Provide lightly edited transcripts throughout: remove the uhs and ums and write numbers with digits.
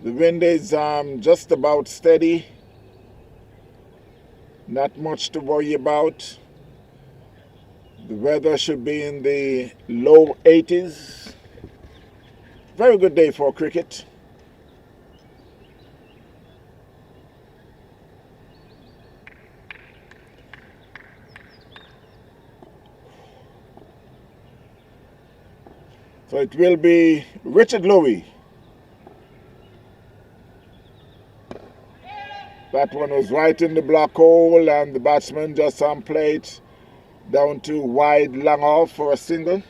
The wind is just about steady. Not much to worry about. The weather should be in the low 80s. Very good day for cricket. So it will be Richard Louis. That one was right in the black hole, and the batsman just played down to wide, long off for a single.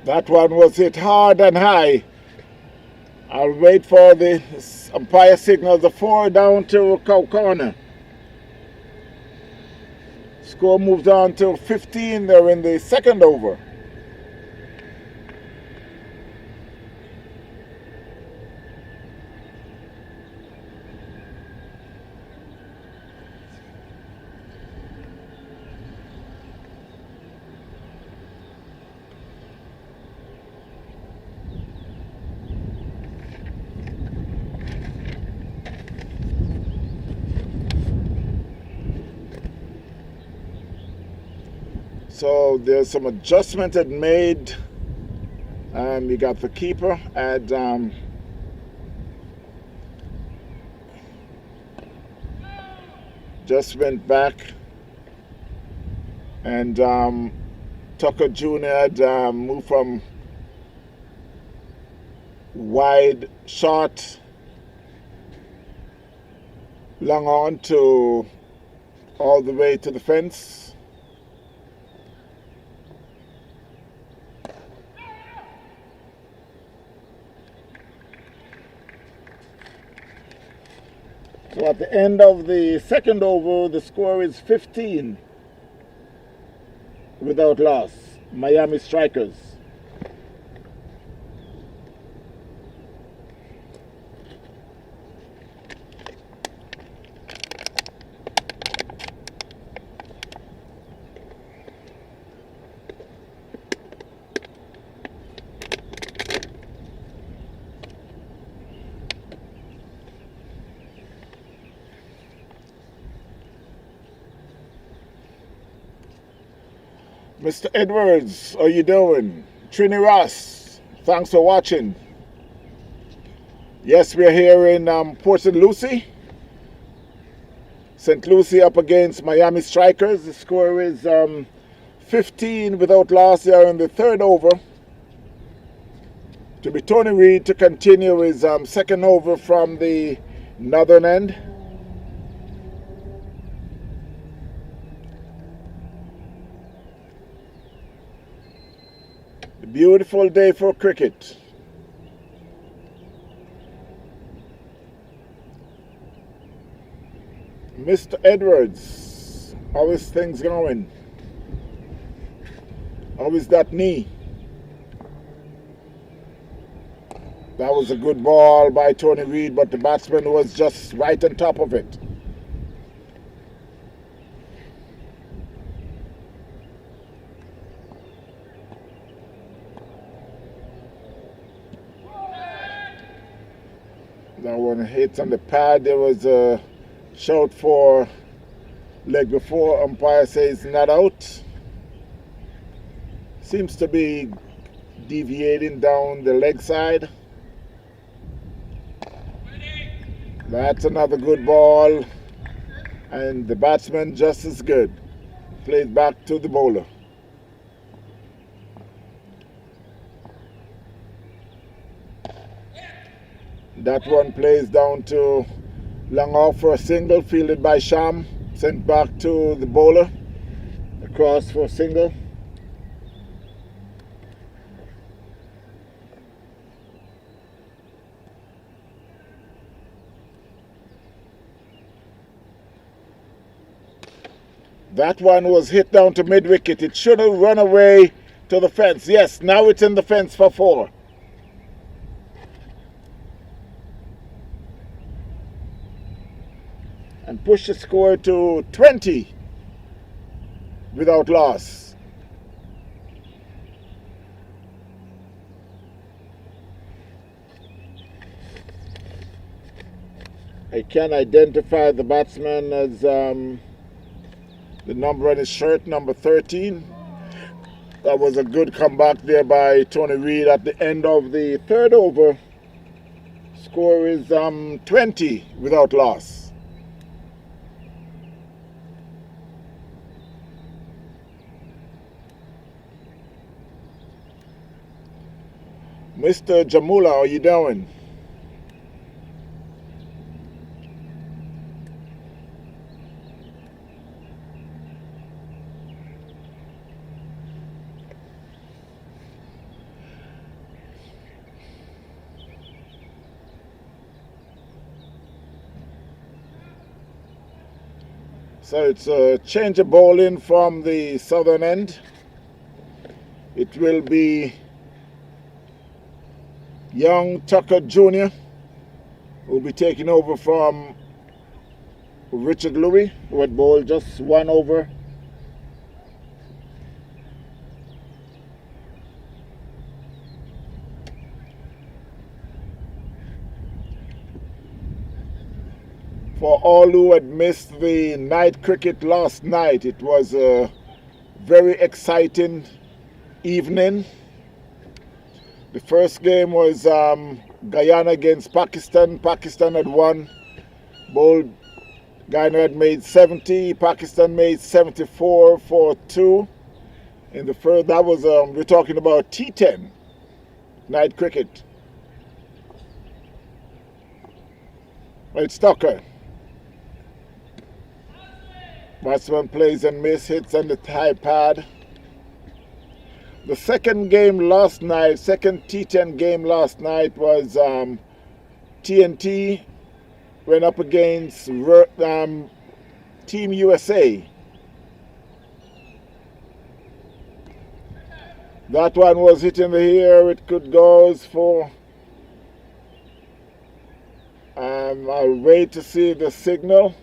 That one was hit hard and high. I'll wait for the umpire signal. The 4 down to Cow Corner. Score moves on to 15. They're in the second over. So there's some adjustment had made. You got the keeper at just went back, and Tucker Jr. had moved from wide short long on to all the way to the fence. So at the end of the second over, the score is 15 without loss. Miami Strikers. Mr. Edwards, how you doing? Trini Ross, thanks for watching. Yes, we're here in Port St. Lucie. St. Lucie up against Miami Strikers. The score is 15 without loss here in the third over. To be Tony Reed to continue his second over from the northern end. A beautiful day for cricket. Mr. Edwards, how is things going? How is that knee? That was a good ball by Tony Reed, but the batsman was just right on top of it. That one hits on the pad. There was a shout for leg before. Umpire says not out. Seems to be deviating down the leg side. That's another good ball. And the batsman just as good. Plays back to the bowler. That one plays down to long off for a single, fielded by Sham. Sent back to the bowler. Across for a single. That one was hit down to mid-wicket. It should have run away to the fence. Yes, now it's in the fence for 4. And push the score to 20 without loss. I can identify the batsman as the number on his shirt, number 13. That was a good comeback there by Tony Reed at the end of the third over. Score is 20 without loss. Mr. Jamula, how you doing? So it's a change of bowling from the southern end. It will be Young Tucker Jr. will be taking over from Richard Louis, who had bowled just 1 over. For all who had missed the night cricket last night, it was a very exciting evening. The first game was Guyana against Pakistan. Pakistan had won. Bowled. Guyana had made 70. Pakistan made 74 for 2. In the first, that was we're talking about T10 night cricket. It's Tucker. Batsman plays and miss, hits on the high pad. The second game last night, second T10 game last night was TNT went up against Team USA. That one was hit in the air. It could go for. I'll wait to see the signal.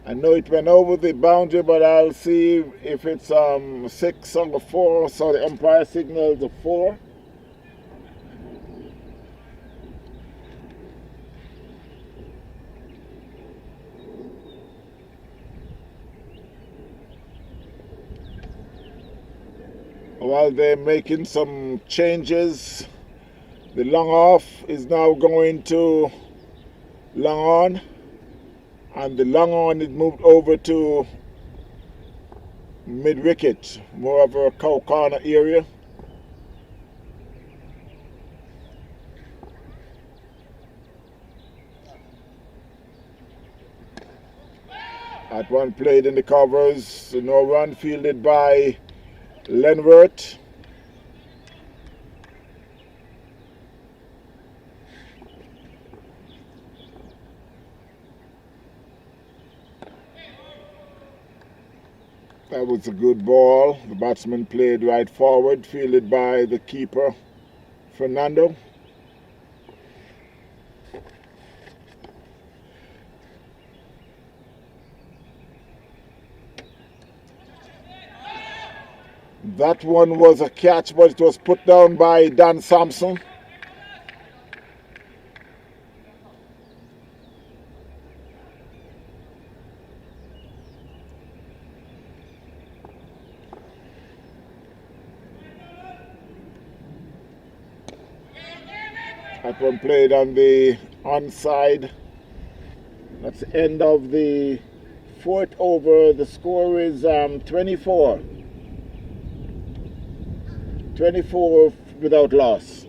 I know it went over the boundary, but I'll see if it's 6 or 4. So the umpire signals a 4. while they're making some changes. The long off is now going to long on, and the long on is moved over to mid wicket, more of a cow corner area. That one played in the covers, no run, fielded by Lenworth. That was a good ball. The batsman played right forward, fielded by the keeper, Fernando. That one was a catch, but it was put down by Dan Sampson. That one played on the onside. That's the end of the fourth over. The score is 24. 24 without loss.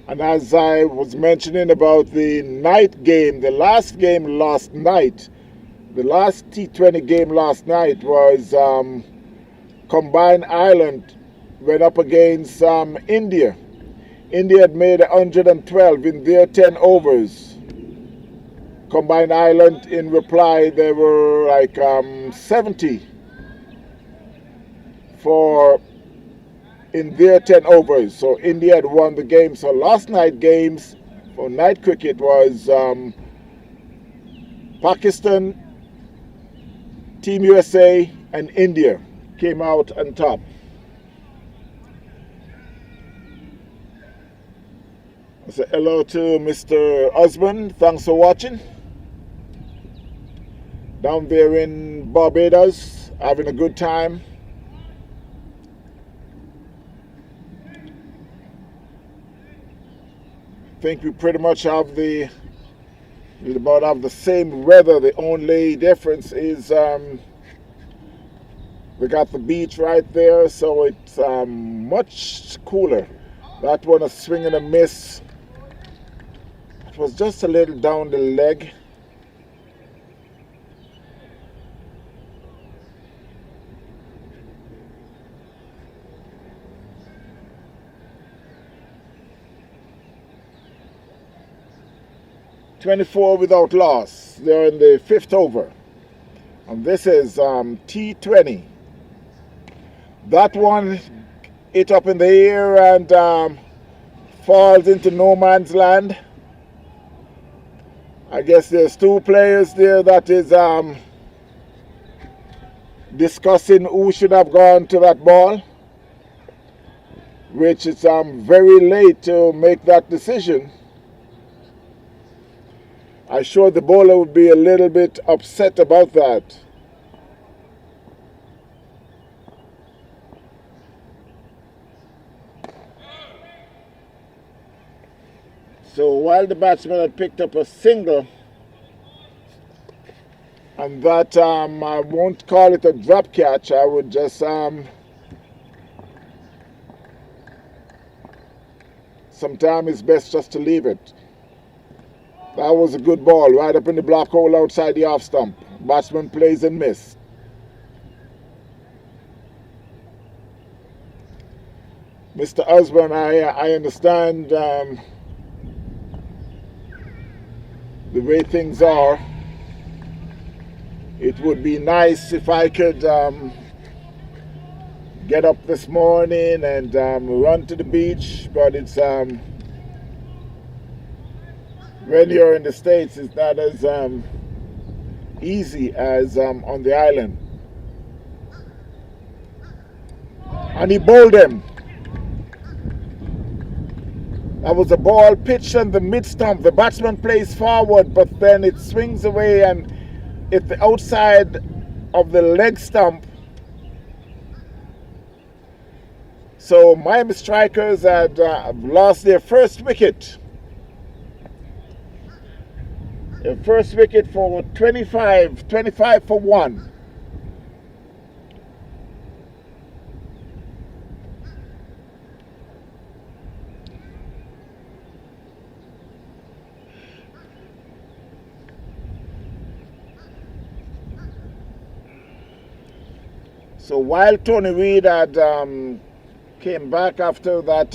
And as I was mentioning about the night game, the last game last night, the last T20 game last night was Combined Ireland went up against India. India had made 112 in their 10 overs. Combined Ireland, in reply, they were like 70 in their 10 overs. So India had won the game. So last night games for night cricket was Pakistan, Team USA, and India came out on top. I say hello to Mr. Husband. Thanks for watching. Down there in Barbados, having a good time. I think we pretty much have the same weather. The only difference is we got the beach right there, so it's much cooler. That one, a swing and a miss. It was just a little down the leg. .24 without loss. They're in the fifth over. And this is T20. That one hit up in the air and falls into no man's land. I guess there's two players there that is discussing who should have gone to that ball, which is very late to make that decision. I'm sure the bowler would be a little bit upset about that. So while the batsman had picked up a single, and that I won't call it a drop catch, I would just sometimes it's best just to leave it. That was a good ball, right up in the black hole outside the off stump. Batsman plays and miss. Mr. Husband, I understand the way things are. It would be nice if I could get up this morning and run to the beach, but it's when you're in the States, it's not as easy as on the island. And he bowled him. That was a ball pitched on the mid stump. The batsman plays forward, but then it swings away and it's the outside of the leg stump. So Miami Strikers had lost their first wicket. Their first wicket for 25 for 1. So while Tony Reid had came back after that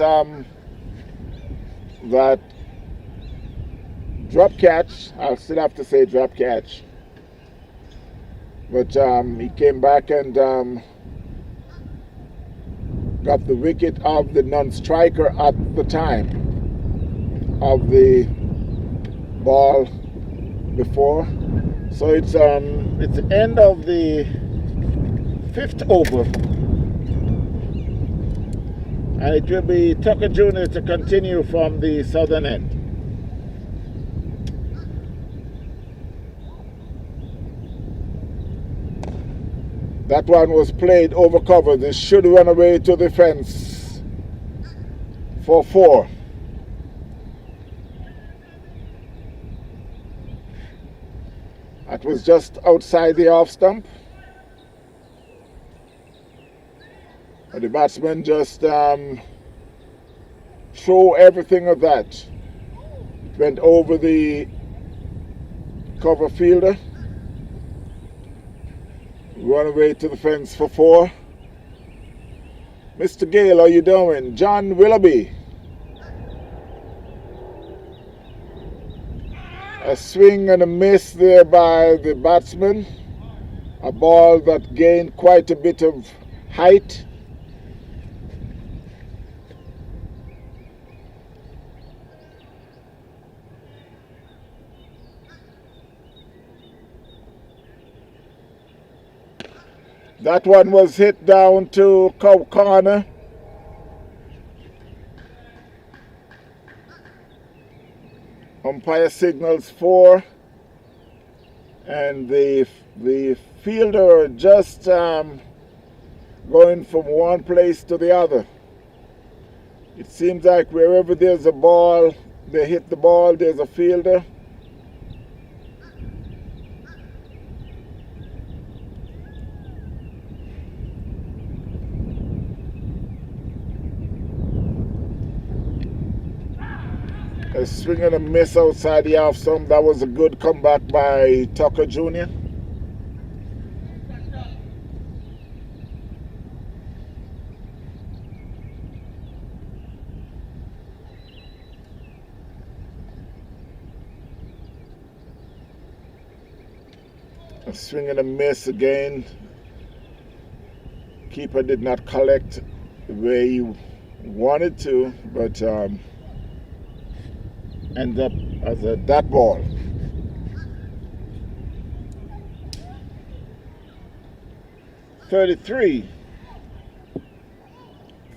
that drop catch, I'll still have to say drop catch, but he came back and got the wicket of the non-striker at the time of the ball before. So it's the end of the 5th over, and it will be Tucker Jr. to continue from the southern end. That one was played over cover. They should run away to the fence for 4. That was just outside the off stump. The batsman just threw everything of that. It went over the cover fielder. Run away to the fence for 4. Mr. Gale, how you doing? John Willoughby. A swing and a miss there by the batsman. A ball that gained quite a bit of height. That one was hit down to cow corner. Umpire signals 4, and the fielder just going from one place to the other. It seems like wherever there's a ball, they hit the ball, there's a fielder. A swing and a miss outside the off stump. That was a good comeback by Tucker Jr. A swing and a miss again. Keeper did not collect the way he wanted to, but end up as a dot ball. $33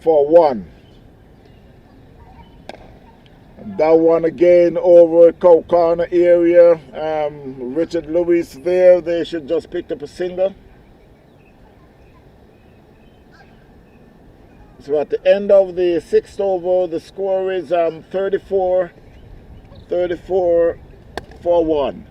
for 1. And that one again over cow corner area. Richard Lewis there. They should just pick up a single. So at the end of the 6th over, the score is 34 for 1.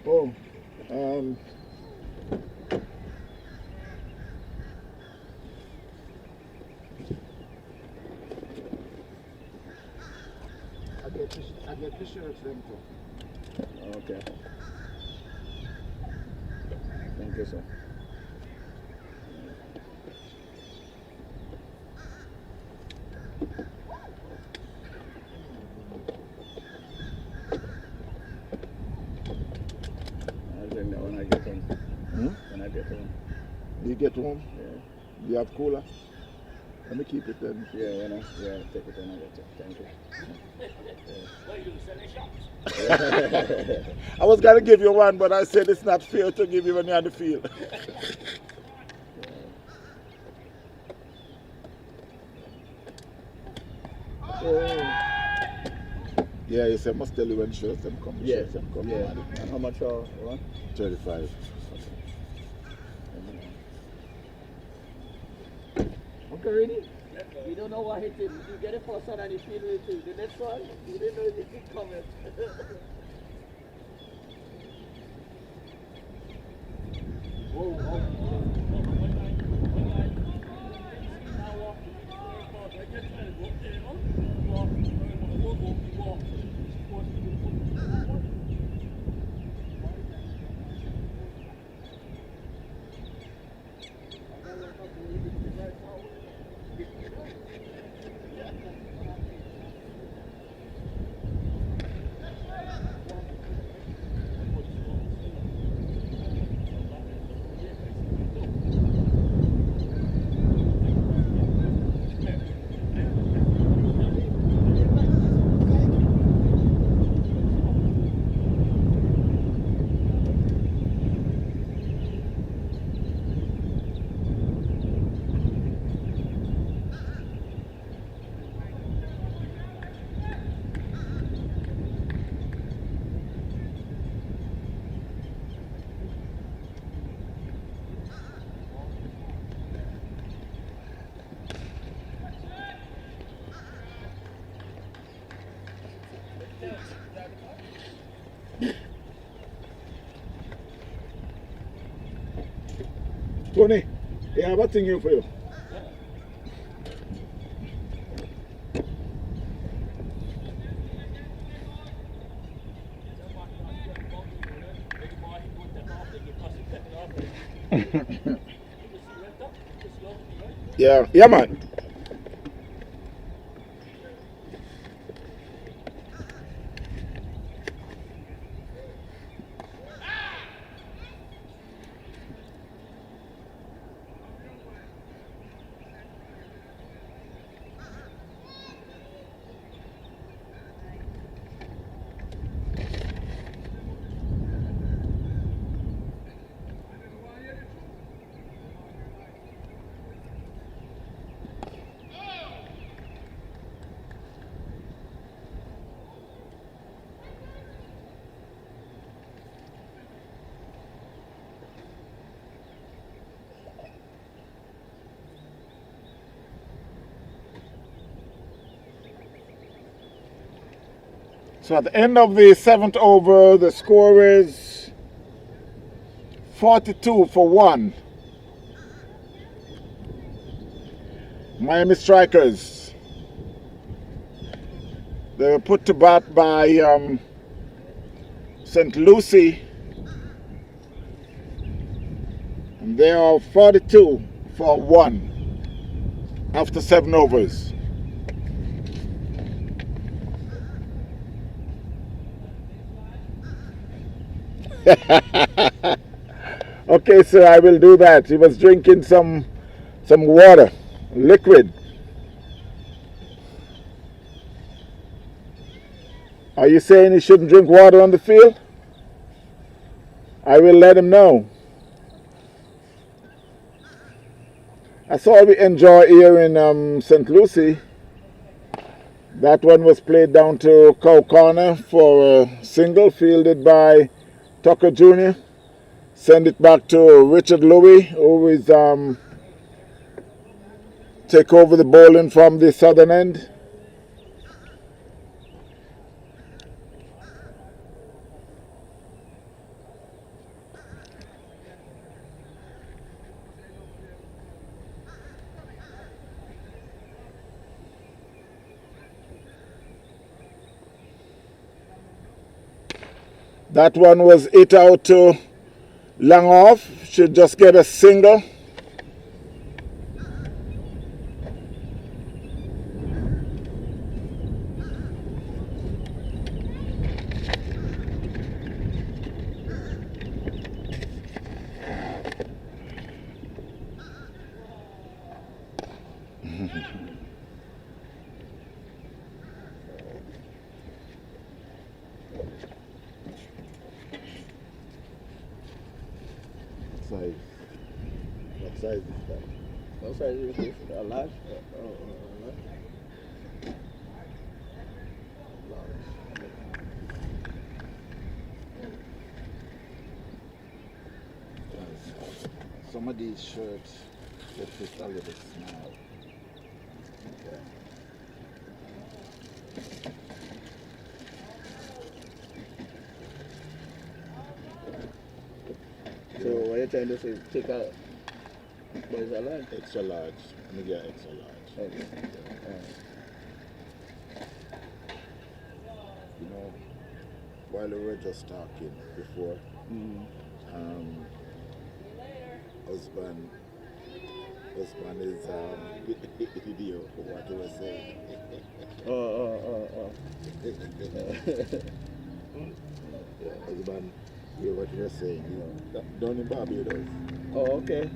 Oh, I get the shirts then too. Okay. Thank you, sir. When I get home. When I get home. You get home? Yeah. You have cooler? Let me keep it then. Yeah, you know. Yeah, take it then. Thank you. I was going to give you one, but I said it's not fair to give you when you're on the field. Yeah, yes, I must tell you when shirts them come. Yeah, shirts them come. yeah. And how much are one? 35. Okay, ready? You don't know what hit him. You get it first one and you feel it too. The next one, you didn't know it would come in. Tony, I have a thing here for you. Yeah, man. So at the end of the 7th over, the score is 42-1. Miami Strikers. They were put to bat by St. Lucia. And they are 42-1 after 7 overs. Okay, sir, I will do that. He was drinking some water, liquid. Are you saying he shouldn't drink water on the field? I will let him know. That's all we enjoy here in St. Lucie. That one was played down to Cow Corner for a single fielded by Tucker Jr. Send it back to Richard Louis, who is take over the bowling from the southern end. That one was hit out to long off. Should just get a single. size? What size is that? What size is this? A large? Some of these shirts they fit a little small. Okay. So what you're trying to say? Take a what is a large? Extra large. Let me get extra large. Okay. You know, while we were just talking before, husband is video for what you were saying. Husband, hear what you were saying. You know, down in Barbados. Oh, okay.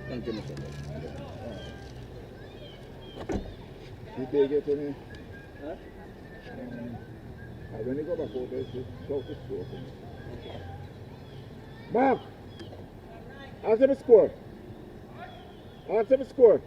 Thank you, Mr. Did they get any? Huh? When you go back over there, shout the score for me. Mark! Ask him a score. Ask him a score.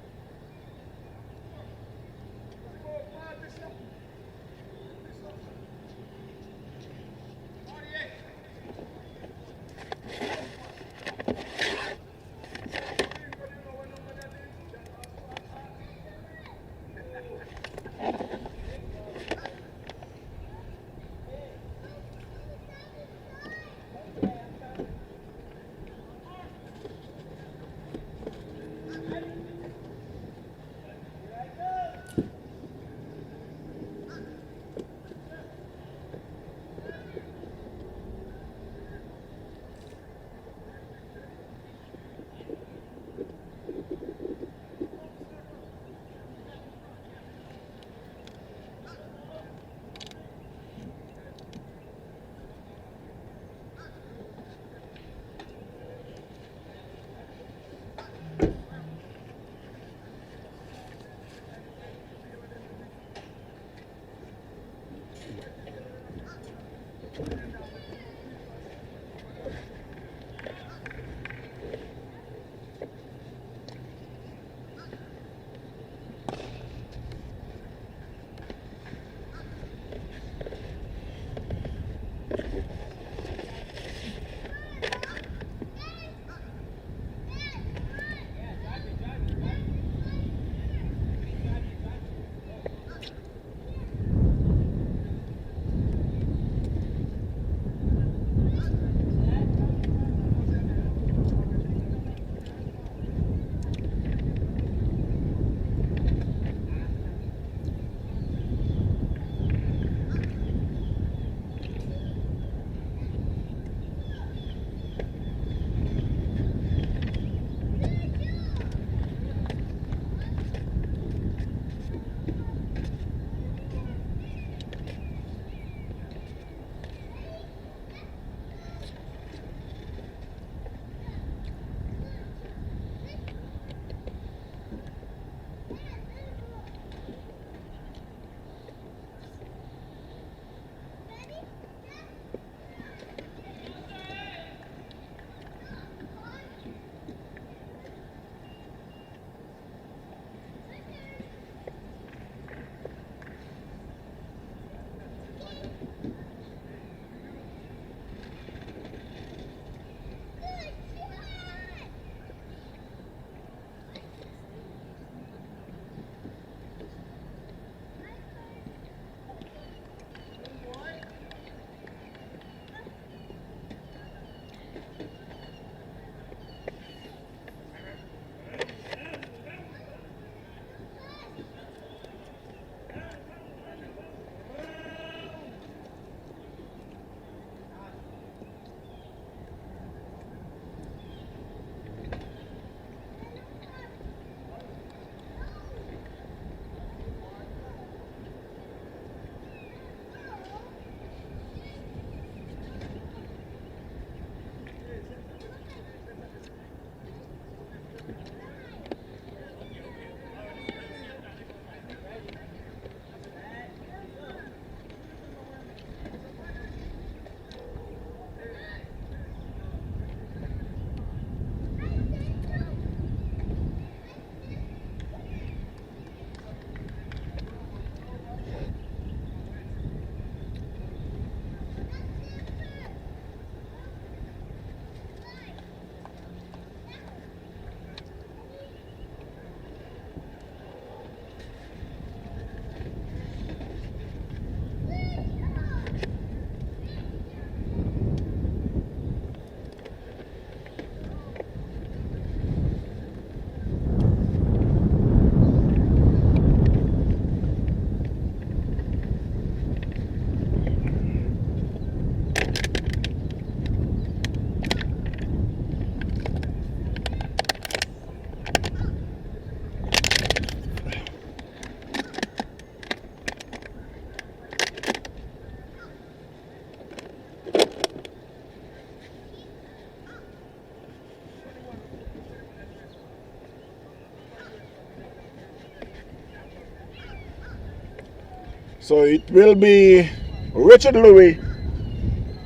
So it will be Richard Louis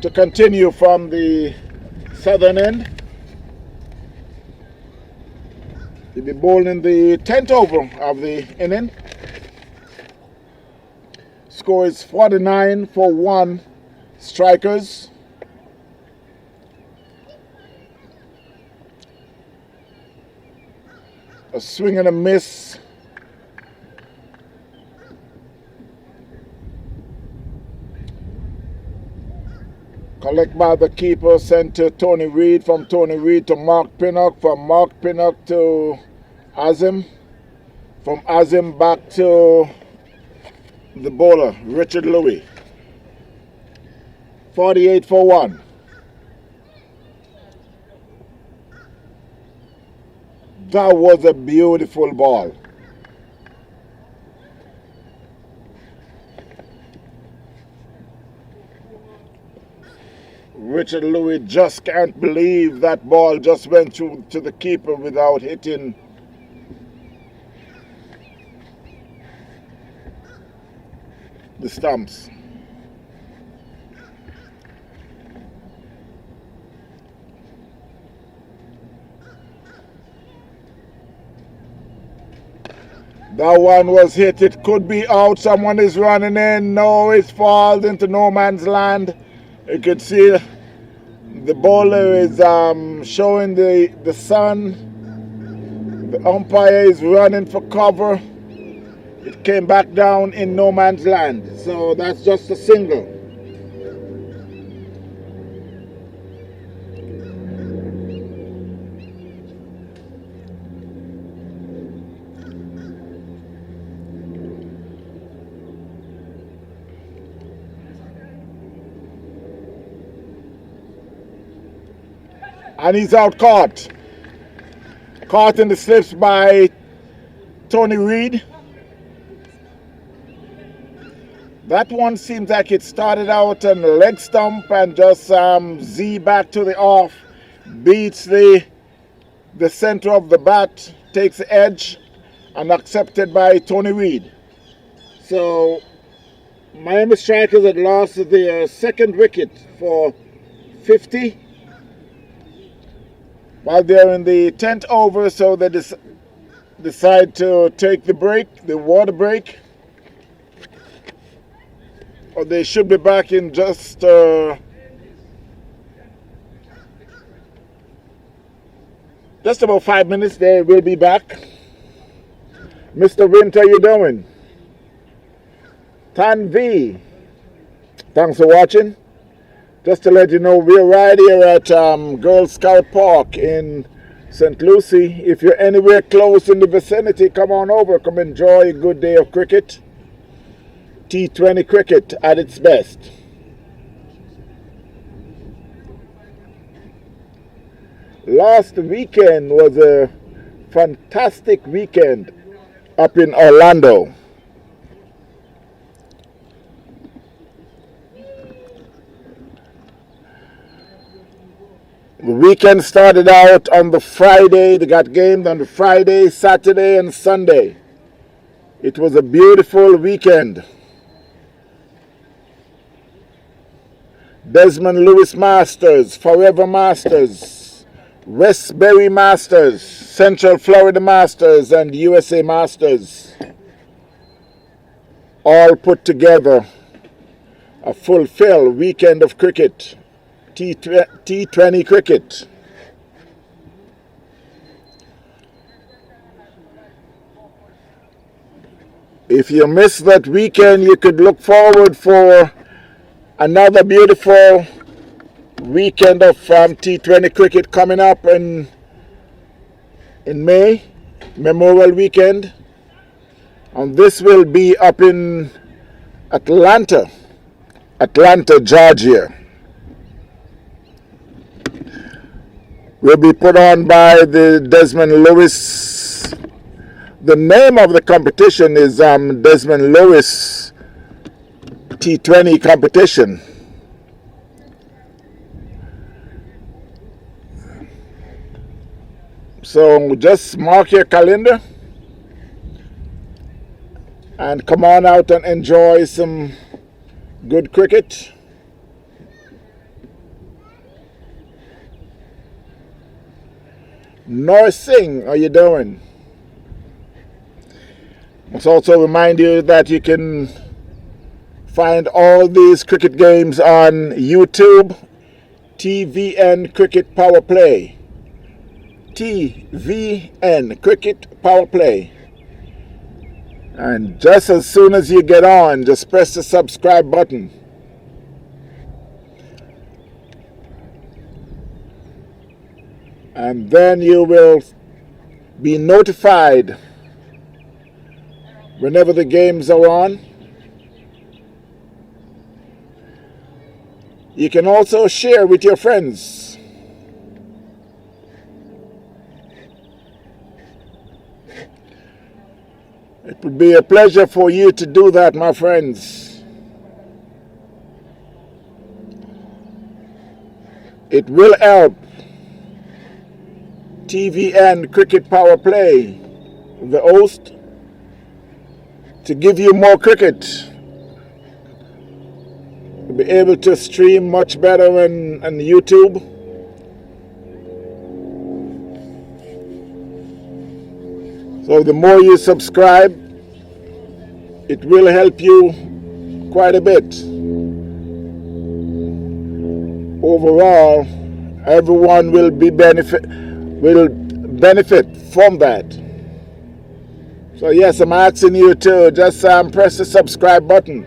to continue from the southern end. He'll be bowling the 10th over of the inning. Score is 49 for 1 Strickers. A swing and a miss. Collect by the keeper, sent to Tony Reed, from Tony Reed to Mark Pinnock, from Mark Pinnock to Azim, from Azim back to the bowler, Richard Louis. 48 for 1. That was a beautiful ball. Richard Louis just can't believe that ball just went through to the keeper without hitting the stumps. That one was hit. It could be out. Someone is running in. No, it falls into no man's land. You could see the bowler is showing the sun. The umpire is running for cover. It came back down in no man's land. So that's just a single. And he's out caught. Caught in the slips by Tony Reed. That one seems like it started out on the leg stump and just Z back to the off. Beats the center of the bat, takes the edge, and accepted by Tony Reed. So Miami Strikers had lost the second wicket for 50. While they're in the 10th over, so they decide to take the break, the water break. Or they should be back in just about 5 minutes. They will be back. Mr. Winter, how you doing? Tan V, thanks for watching. Just to let you know, we're right here at Girl Scout Park in St. Lucie. If you're anywhere close in the vicinity, come on over. Come enjoy a good day of cricket. T20 cricket at its best. Last weekend was a fantastic weekend up in Orlando. The weekend started out on the Friday. They got games on the Friday, Saturday, and Sunday. It was a beautiful weekend. Desmond Lewis Masters, Forever Masters, Westbury Masters, Central Florida Masters, and USA Masters. All put together a fulfilled weekend of cricket. T20 cricket. If you missed that weekend, you could look forward for another beautiful weekend of T20 cricket coming up in May, Memorial Weekend. And this will be up in Atlanta, Georgia. Will be put on by the Desmond Lewis. The name of the competition is Desmond Lewis T20 competition. So just mark your calendar. and come on out and enjoy some good cricket. Nor Singh, how you doing? Must also remind you that you can find all these cricket games on YouTube. TVN Cricket Power Play. TVN Cricket Power Play. And just as soon as you get on, just press the subscribe button. And then you will be notified whenever the games are on. You can also share with your friends. It would be a pleasure for you to do that, my friends. It will help TVN Cricket Power Play, the host, to give you more cricket. You'll be able to stream much better on YouTube. So the more you subscribe, it will help you quite a bit. Overall, everyone will benefit from that. So yes, I'm asking you to just press the subscribe button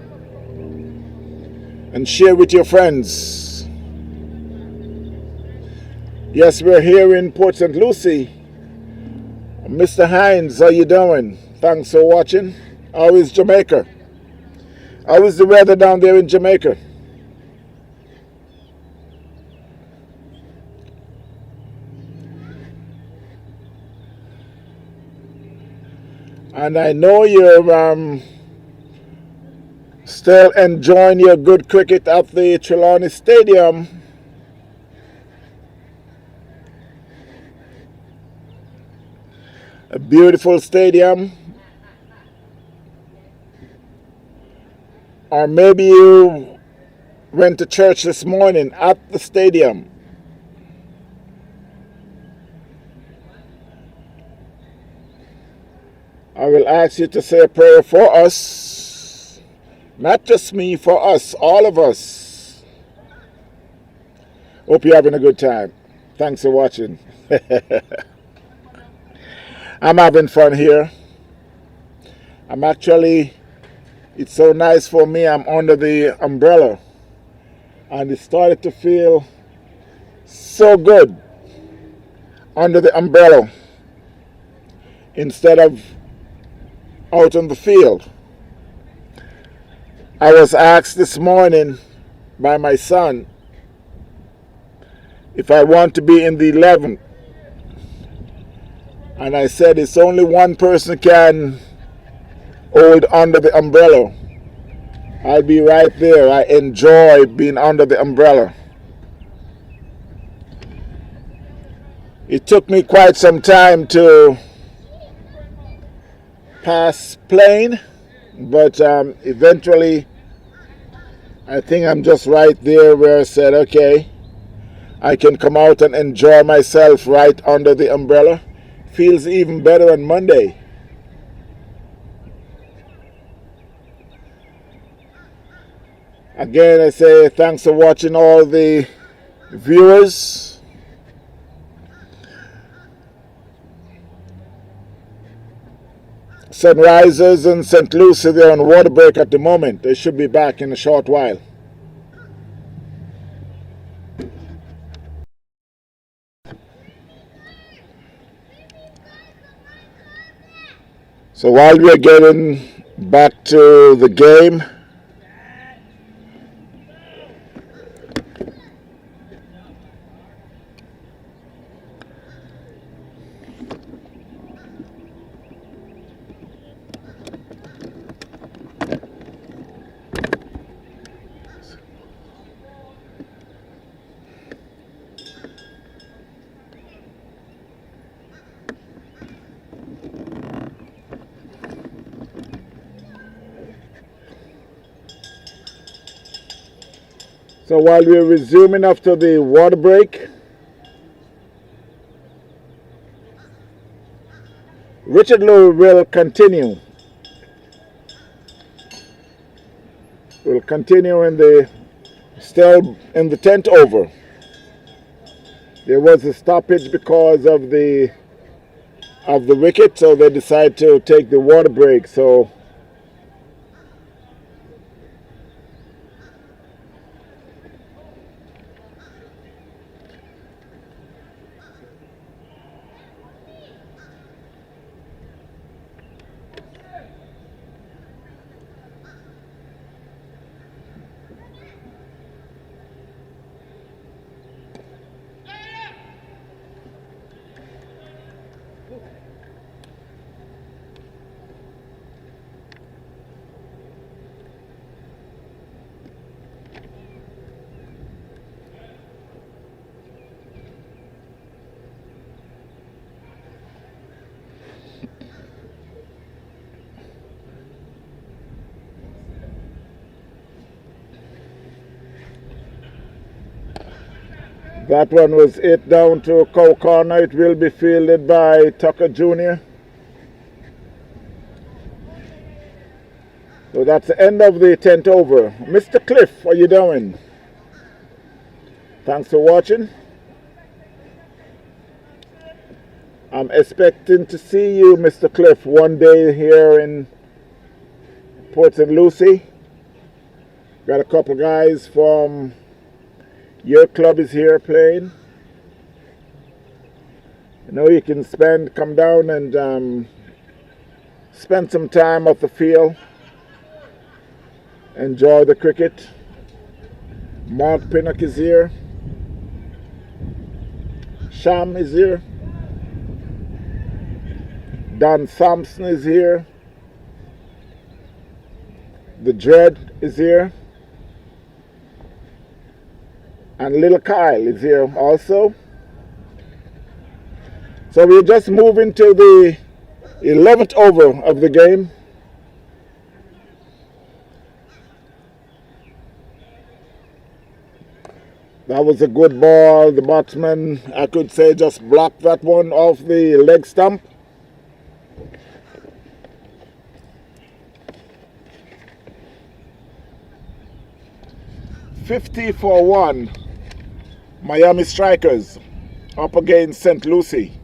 and share with your friends. Yes, we're here in Port St. Lucie. Mr. Hines, how you doing? Thanks for watching. How is Jamaica? How is the weather down there in Jamaica? And I know you're still enjoying your good cricket at the Trelawney Stadium. A beautiful stadium. Or maybe you went to church this morning at the stadium. I will ask you to say a prayer for us. Not just me, for us, all of us. Hope you're having a good time. Thanks for watching. I'm having fun here. It's so nice for me. I'm under the umbrella. And it started to feel so good under the umbrella instead of out on the field. I was asked this morning by my son if I want to be in the 11th. And I said it's only one person can hold under the umbrella. I'll be right there. I enjoy being under the umbrella. It took me quite some time to pass playing, but eventually I think I'm just right there where I said, okay, I can come out and enjoy myself right under the umbrella. Feels even better on Monday. Again, I say thanks for watching all the viewers. Sunrisers in St. Lucie, they're on water break at the moment. They should be back in a short while. So while we're getting back to the game, So while we're resuming after the water break, Richard Lowe will continue. We'll continue still in the 10th over. There was a stoppage because of the wicket, so they decided to take the water break. So that one was hit down to a cow corner. It will be fielded by Tucker Jr. So that's the end of the 10th over. Mr. Cliff, how you doing? Thanks for watching. I'm expecting to see you, Mr. Cliff, one day here in Port St. Lucie. Got a couple guys from your club is here playing. You know, you can come down and spend some time off the field. Enjoy the cricket. Mark Pinnock is here. Sham is here. Don Thompson is here. The Dread is here. And Little Kyle is here also. So we're just moving to the 11th over of the game. That was a good ball. The batsman, I could say, just blocked that one off the leg stump. (50-1). Miami Strikers up against St. Lucie.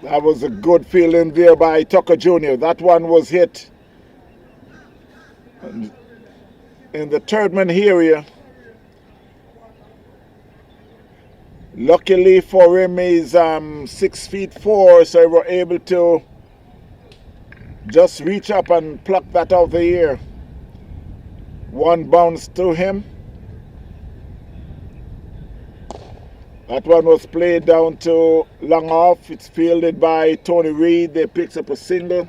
That was a good fielding there by Tucker Jr. That one was hit in the third man area. Luckily for him, he's 6'4", so we were able to just reach up and pluck that out of the air. One bounce to him. That one was played down to long off. It's fielded by Tony Reed. They picks up a single.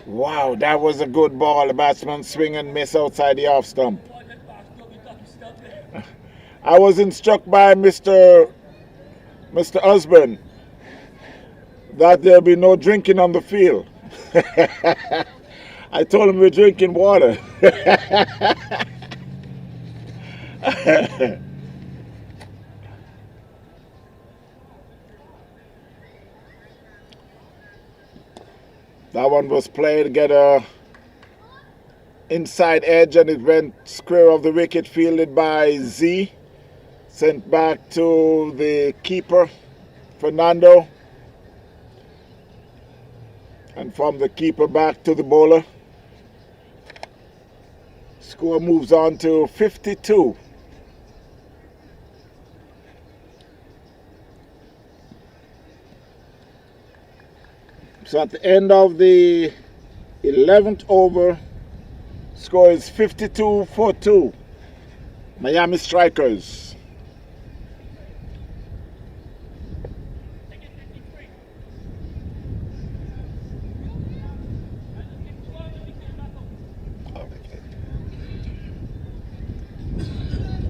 Wow, that was a good ball. The batsman swing and miss outside the off stump. I was instructed by Mr. Osborne that there'll be no drinking on the field. I told him we're drinking water. That one was played to get a inside edge and it went square of the wicket, fielded by Z. Sent back to the keeper, Fernando. And from the keeper back to the bowler. Score moves on to 52. So at the end of the 11th over, score is 52-2. Miami Strikers.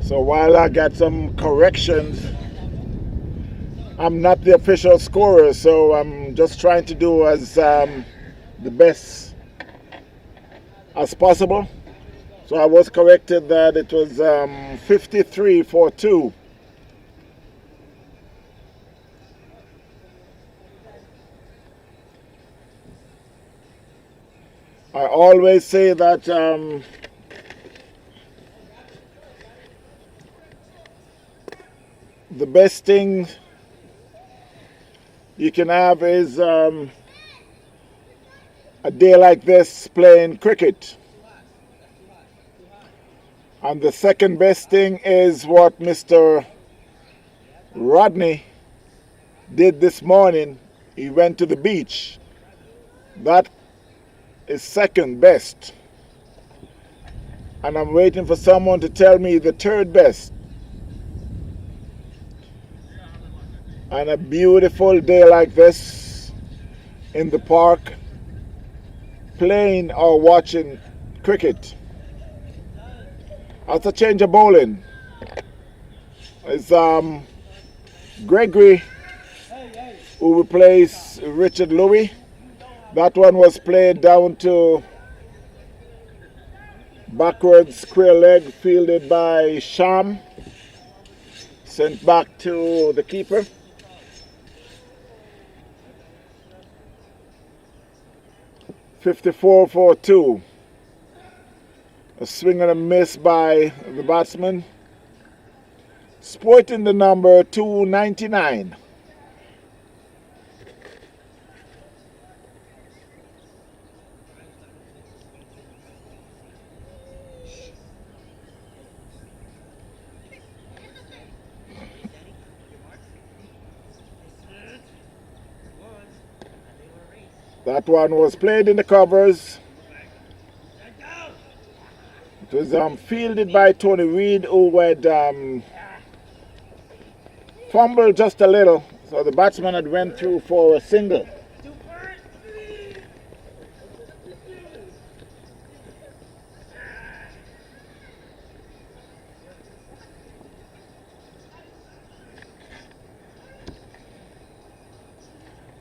So while I got some corrections, I'm not the official scorer, so I'm just trying to do as the best as possible. So I was corrected that it was 53-42. I always say that the best thing you can have is a day like this playing cricket. And the second best thing is what Mr. Rodney did this morning. He went to the beach. That is second best. And I'm waiting for someone to tell me the third best. And a beautiful day like this in the park, playing or watching cricket. That's a change of bowling. It's Gregory who replaced Richard Louis. That one was played down to backwards square leg, fielded by Sham. Sent back to the keeper. (54-42). A swing and a miss by the batsman. Sporting the number 299. That one was played in the covers. It was fielded by Tony Reid, who had fumbled just a little, so the batsman had went through for a single.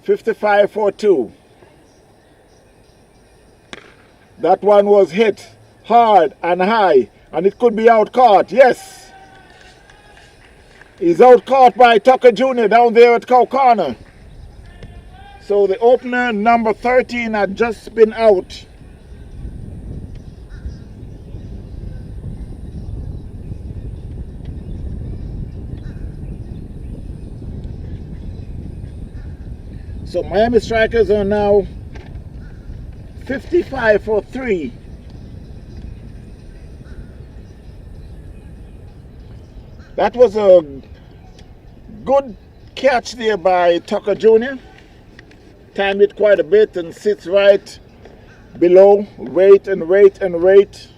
(55-42). That one was hit hard and high, and it could be out caught. Yes, he's out caught by Tucker Jr. down there at Cow Corner. So the opener, number 13, had just been out. So Miami Strikers are now 55-3. That was a good catch there by Tucker Jr. Timed it quite a bit and sits right below. Wait and wait and wait.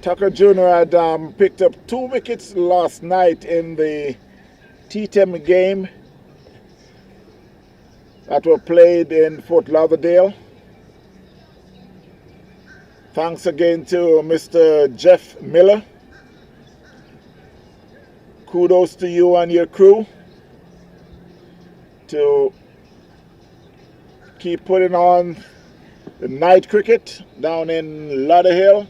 Tucker Jr. had picked up 2 wickets last night in the T10 game that were played in Fort Lauderdale. Thanks again to Mr. Jeff Miller. Kudos to you and your crew to keep putting on the night cricket down in Lauderdale.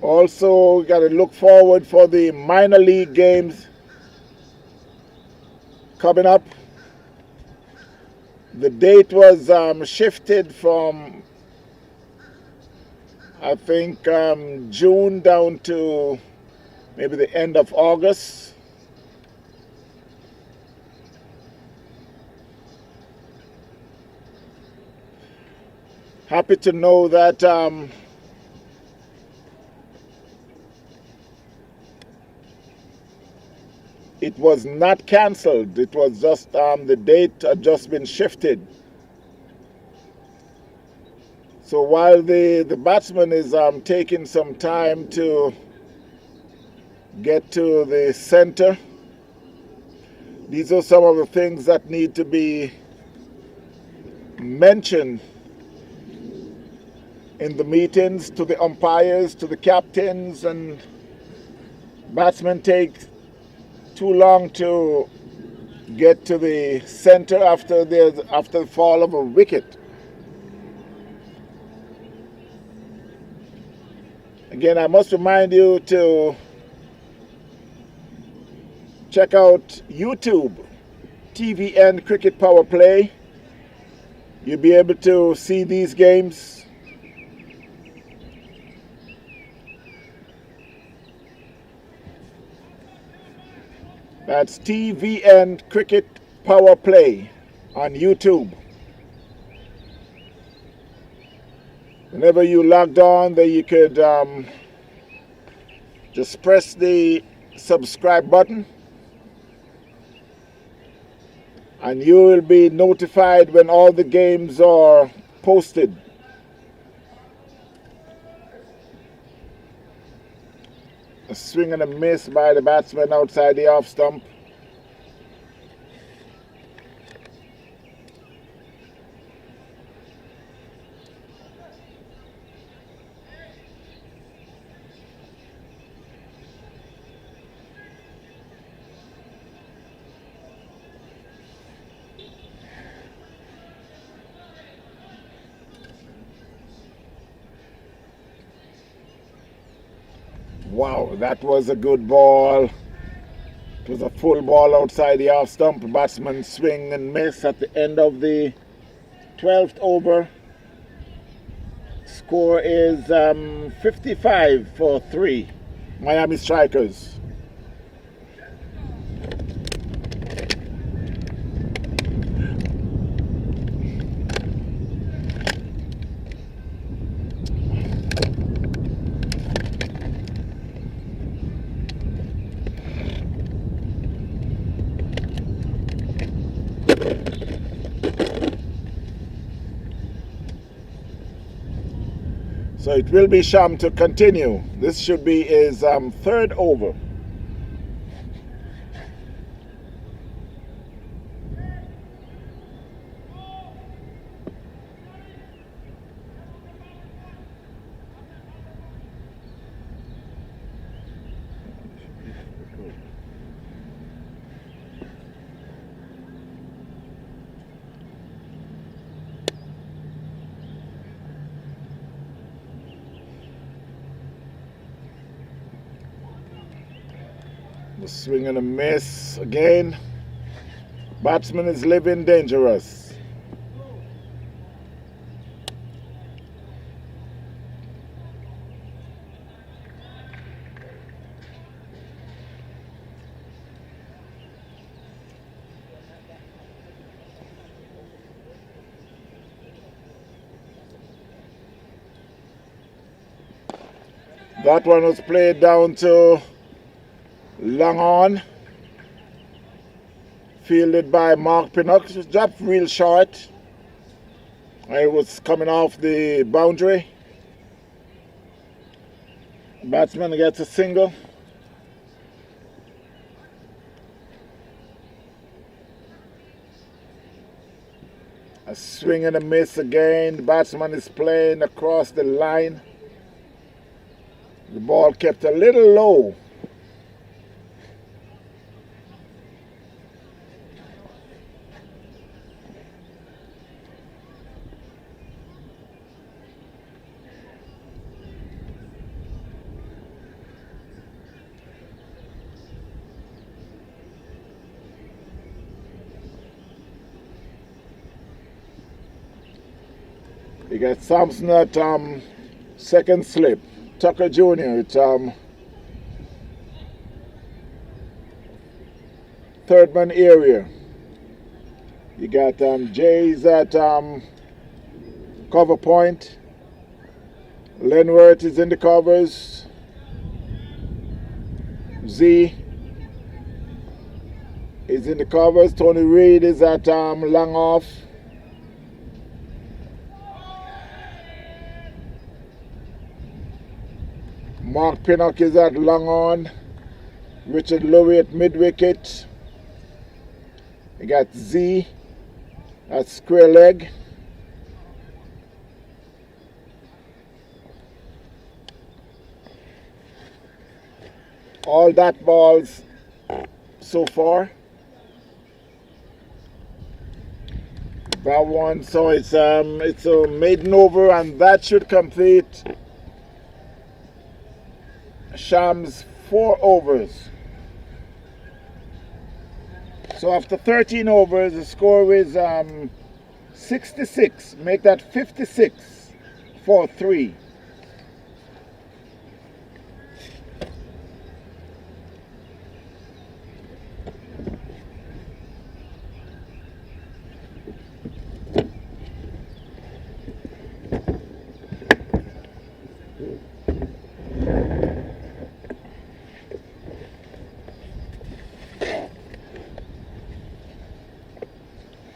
Also, got to look forward for the minor league games coming up. The date was shifted from, I think, June down to maybe the end of August. Happy to know that it was not cancelled. It was just the date had just been shifted. So while the batsman is taking some time to get to the center, these are some of the things that need to be mentioned in the meetings to the umpires, to the captains, and batsmen take too long to get to the center after the fall of a wicket. Again, I must remind you to check out YouTube, TVN Cricket Power Play. You'll be able to see these games. That's TVN Cricket Power Play on YouTube. Whenever you logged on, there you could just press the subscribe button and you will be notified when all the games are posted. A swing and a miss by the batsman outside the off stump. Wow, that was a good ball. It was a full ball outside the off stump. Batsman swing and miss at the end of the 12th over. Score is 55-3. Miami Strikers. So it will be Sham to continue. This should be his third over. The swing and a miss again. Batsman is living dangerous. That one was played down to long on, fielded by Mark Pinnock. It was dropped real short. It was coming off the boundary. Batsman gets a single. A swing and a miss again. The batsman is playing across the line. The ball kept a little low. You got Sampson at second slip. Tucker Jr. at third man area. You got Jays at cover point. Lenworth is in the covers. Z. He's in the covers. Tony Reed is at long off. Mark Pinnock is at long on. Richard Lowy at mid wicket. You got Z at square leg. All that balls so far. That one, so it's a maiden over, and that should complete Sham's 4 overs. So after 13 overs, the score is 66. Make that 56 for 3.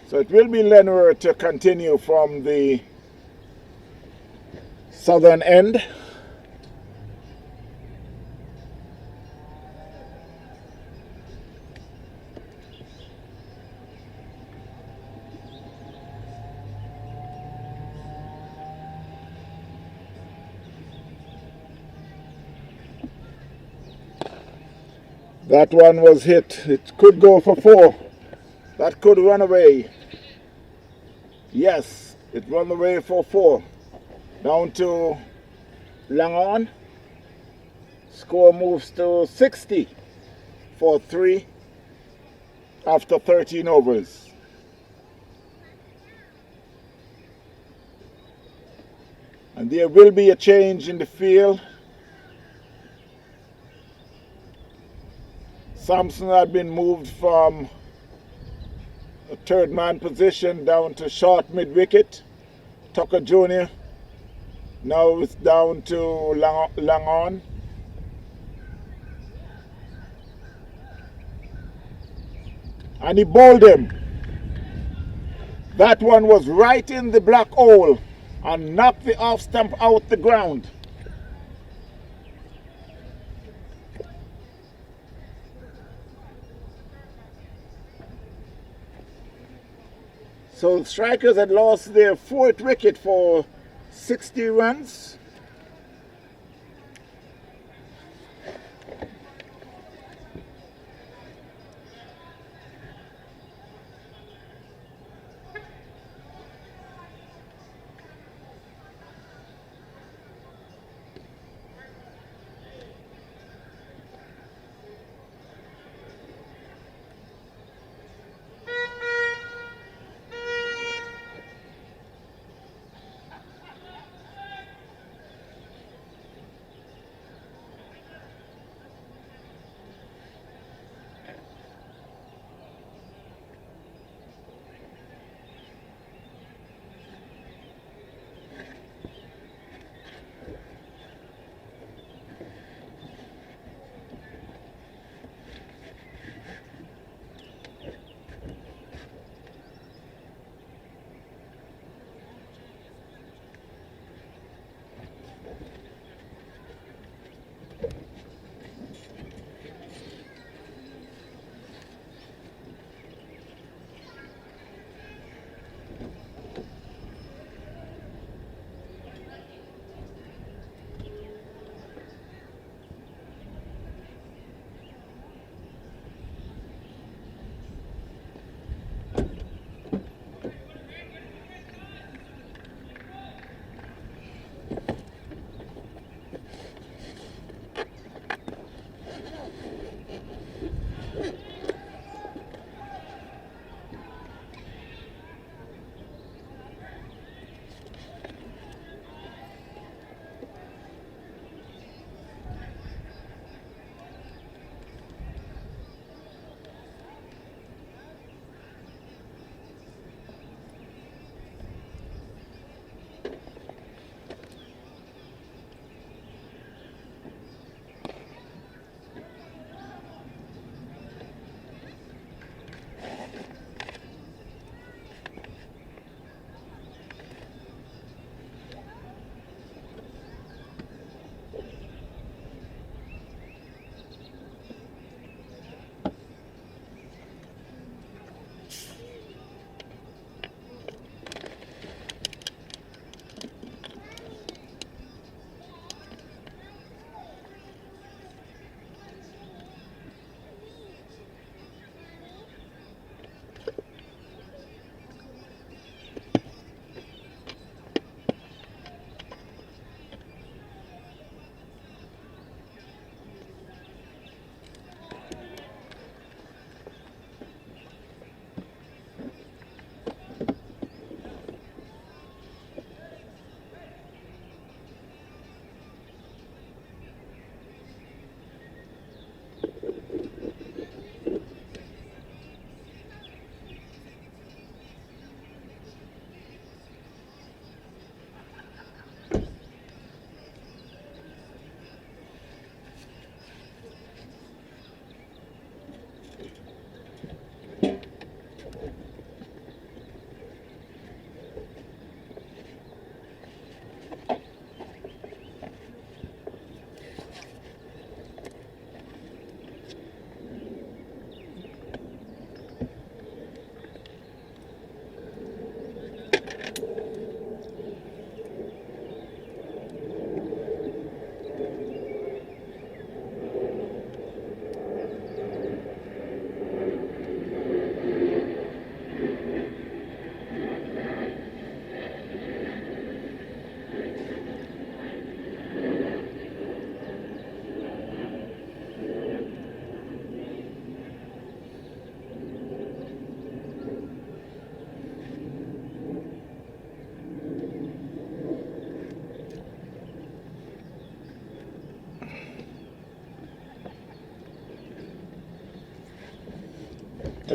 So it will be Lenore to continue from the southern end. That one was hit. It could go for 4. That could run away. Yes, it run away for 4. Down to long on. Score moves to 60 for 3 after 13 overs. And there will be a change in the field. Sampson had been moved from a third man position down to short mid wicket. Tucker Jr. now it's down to long on. And he bowled him. That one was right in the black hole and knocked the off stump out the ground. So the Strikers had lost their 4th wicket for 60 runs.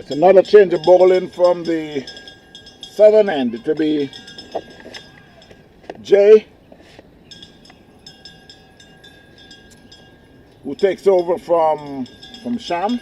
It's another change of bowling from the southern end. It will be Jay, who takes over from Sham.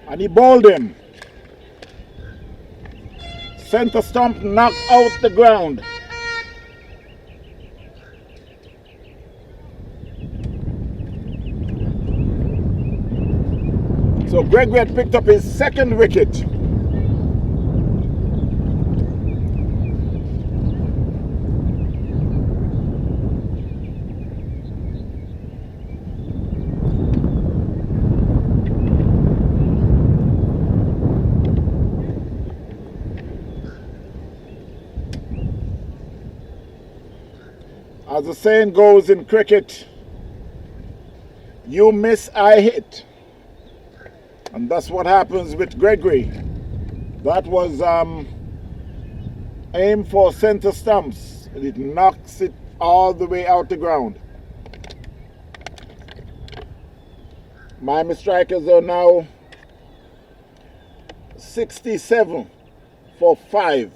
And he bowled him. Center stump knocked out the ground. So Gregory had picked up his second wicket. As the saying goes in cricket, you miss, I hit. And that's what happens with Gregory. That was aimed for center stumps. And it knocks it all the way out the ground. Miami Strikers are now 67 for 5.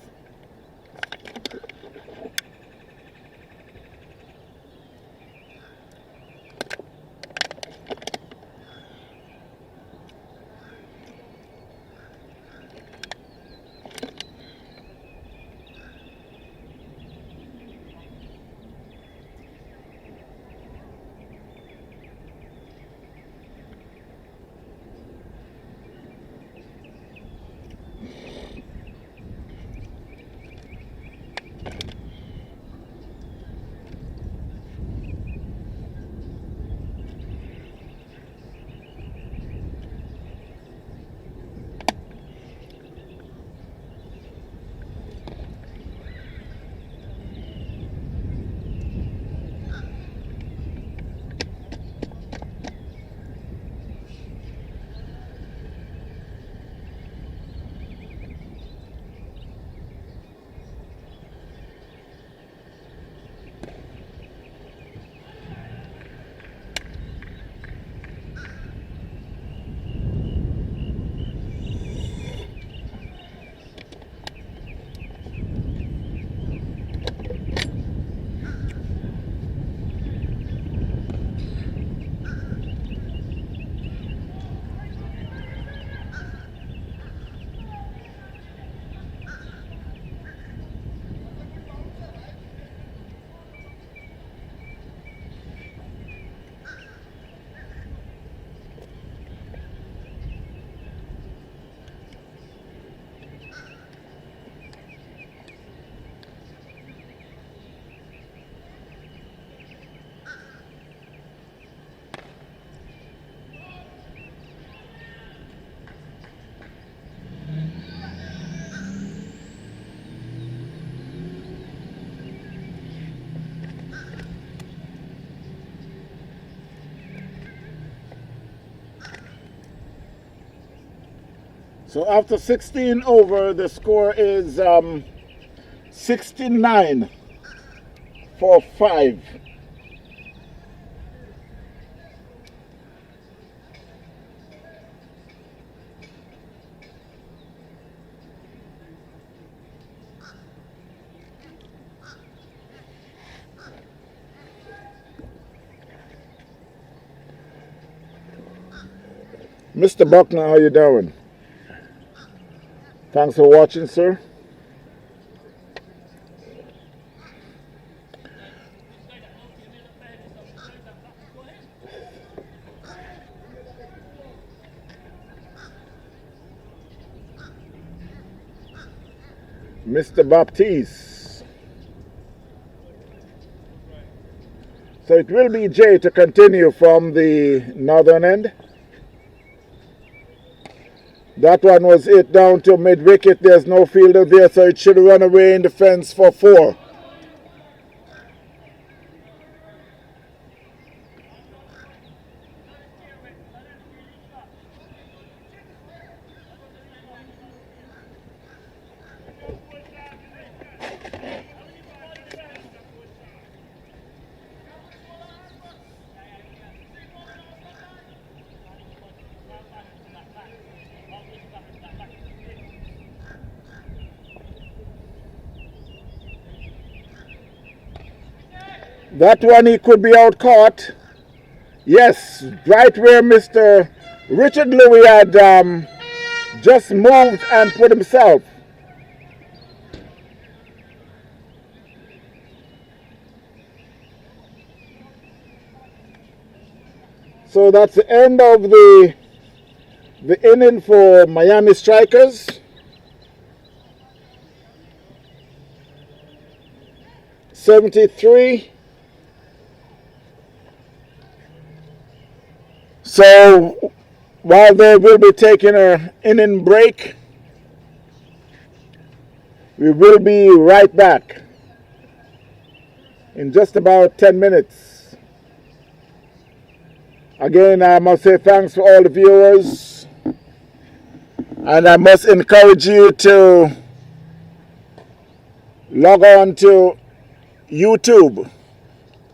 So after 16 over, the score is 69 for 5. Mr. Buckner, how you doing? Thanks for watching, sir. Mr. Baptiste. So it will be Jay to continue from the northern end. That one was hit down to mid-wicket. There's no fielder there, so it should run away in the fence for 4. That one he could be out caught. Yes, right where Mr. Richard Louis had just moved and put himself. So that's the end of the inning for Miami Strikers. '73. So while they will be taking an inning break, we will be right back in just about 10 minutes. Again, I must say thanks to all the viewers. And I must encourage you to log on to YouTube,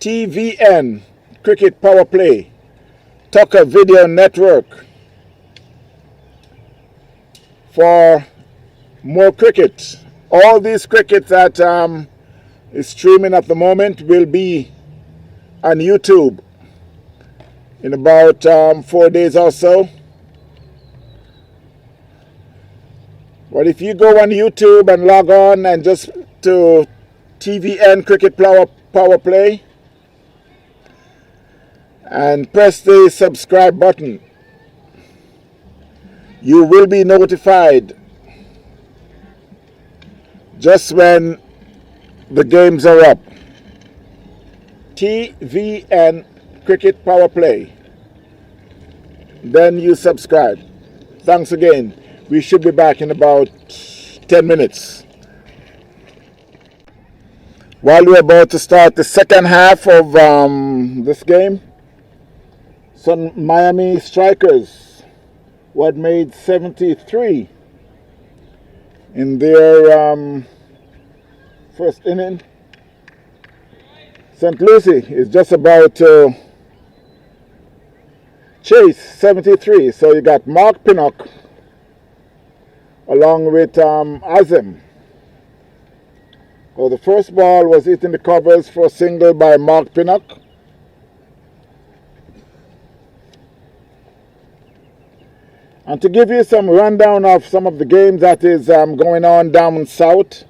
TVN, Cricket Power Play, Tucker Video Network for more cricket. All these cricket that is streaming at the moment will be on YouTube in about 4 days or so. But if you go on YouTube and log on and just to TVN Cricket Power Play and press the subscribe button, you will be notified just when the games are up. TVN Cricket Power Play. Then you subscribe. Thanks again. We should be back in about 10 minutes. While we're about to start the second half of this game, some Miami Strikers who had made 73 in their first inning. St. Lucie is just about to chase 73. So you got Mark Pinnock along with Azim. So the first ball was hit in the covers for a single by Mark Pinnock. And to give you some rundown of some of the games that is going on down south,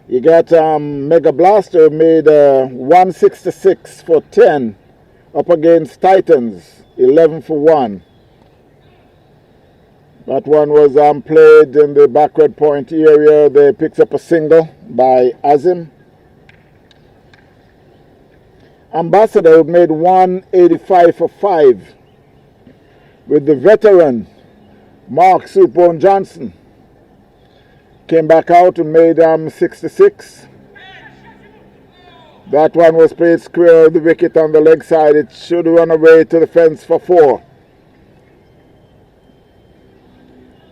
you got Mega Blaster made 166 for 10 up against Titans, 11 for 1. That one was played in the backward point area. They picked up a single by Azim. Ambassador made 185 for 5 with the veteran Mark Supone Johnson. Came back out and made 66. That one was played square of the wicket on the leg side. It should run away to the fence for 4.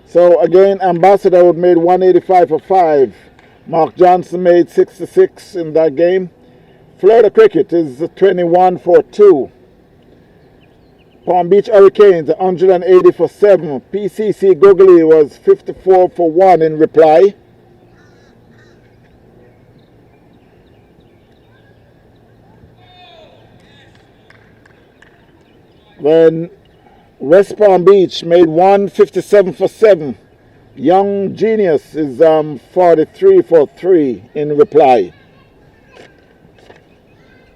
So again, Ambassador made 185 for 5. Mark Johnson made 66 in that game. Florida Cricket is 21 for 2. Palm Beach Hurricanes 180 for 7. PCC Googly was 54 for 1 in reply. Then West Palm Beach made 157 for 7. Young Genius is 43 for 3 in reply.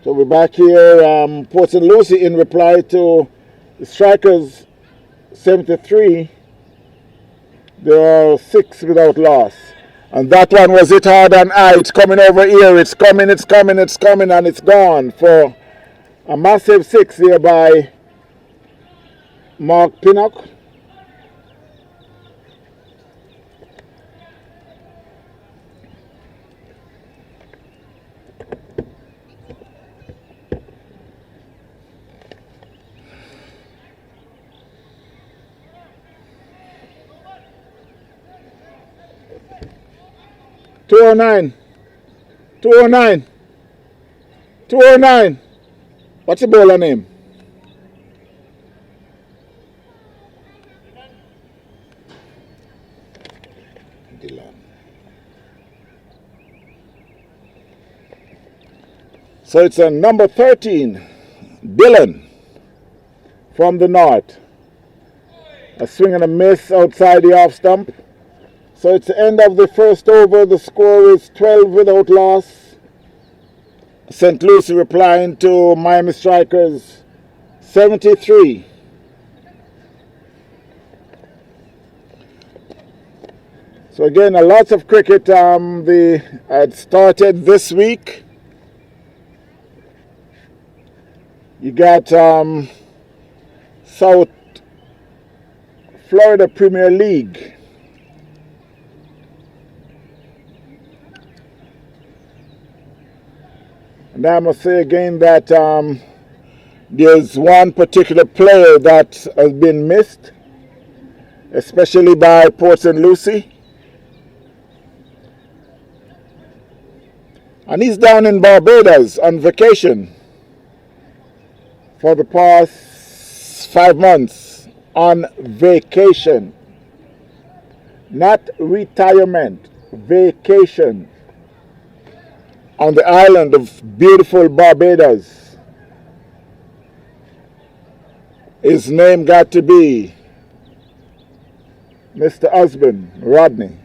So we're back here, Port St. Lucie in reply to the Strikers 73. There are 6 without loss. And that one was hit hard and high. It's coming over here. It's coming, it's coming, it's coming, and it's gone for a massive 6 here by Mark Pinnock. .209. 209. 209. What's the bowler name? So it's a number 13, Dylan from the north. A swing and a miss outside the off stump. So it's the end of the first over. The score is 12 without loss. St. Lucie replying to Miami Strikers 73. So again, a lot of cricket had started this week. You got South Florida Premier League. And I must say again that there's one particular player that has been missed. especially by Port St. Lucie. And he's down in Barbados on vacation for the past 5 months. On vacation. Not retirement. Vacation. On the island of beautiful Barbados. His name got to be Mr. Husband, Rodney.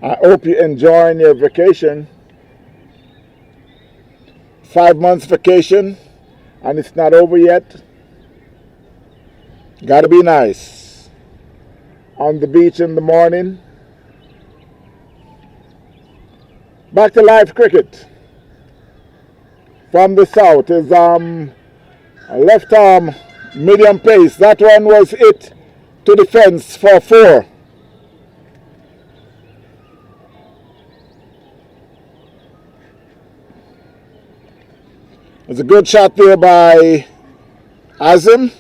I hope you're enjoying your vacation. 5 months vacation, and it's not over yet. Gotta be nice. On the beach in the morning. Back to live cricket. From the south is left arm medium pace. That one was hit to the fence for 4. It's a good shot there by Azim.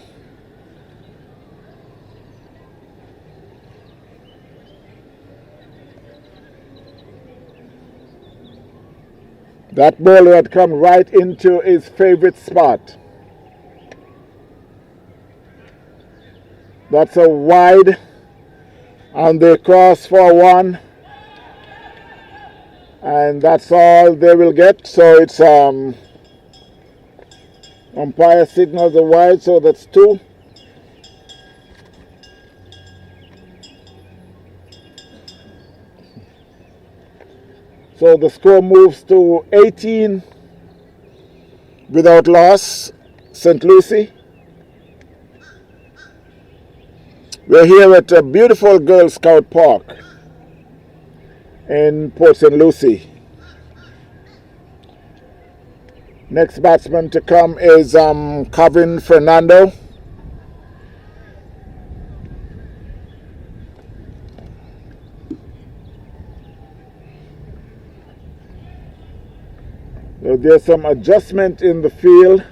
That bowler had come right into his favorite spot. That's a wide, and they cross for 1, and that's all they will get. So it's umpire signals a wide, so that's 2. So the score moves to 18 without loss, St. Lucie. We're here at a beautiful Girl Scout Park in Port St. Lucie. Next batsman to come is Kevin Fernando. So there's some adjustment in the field.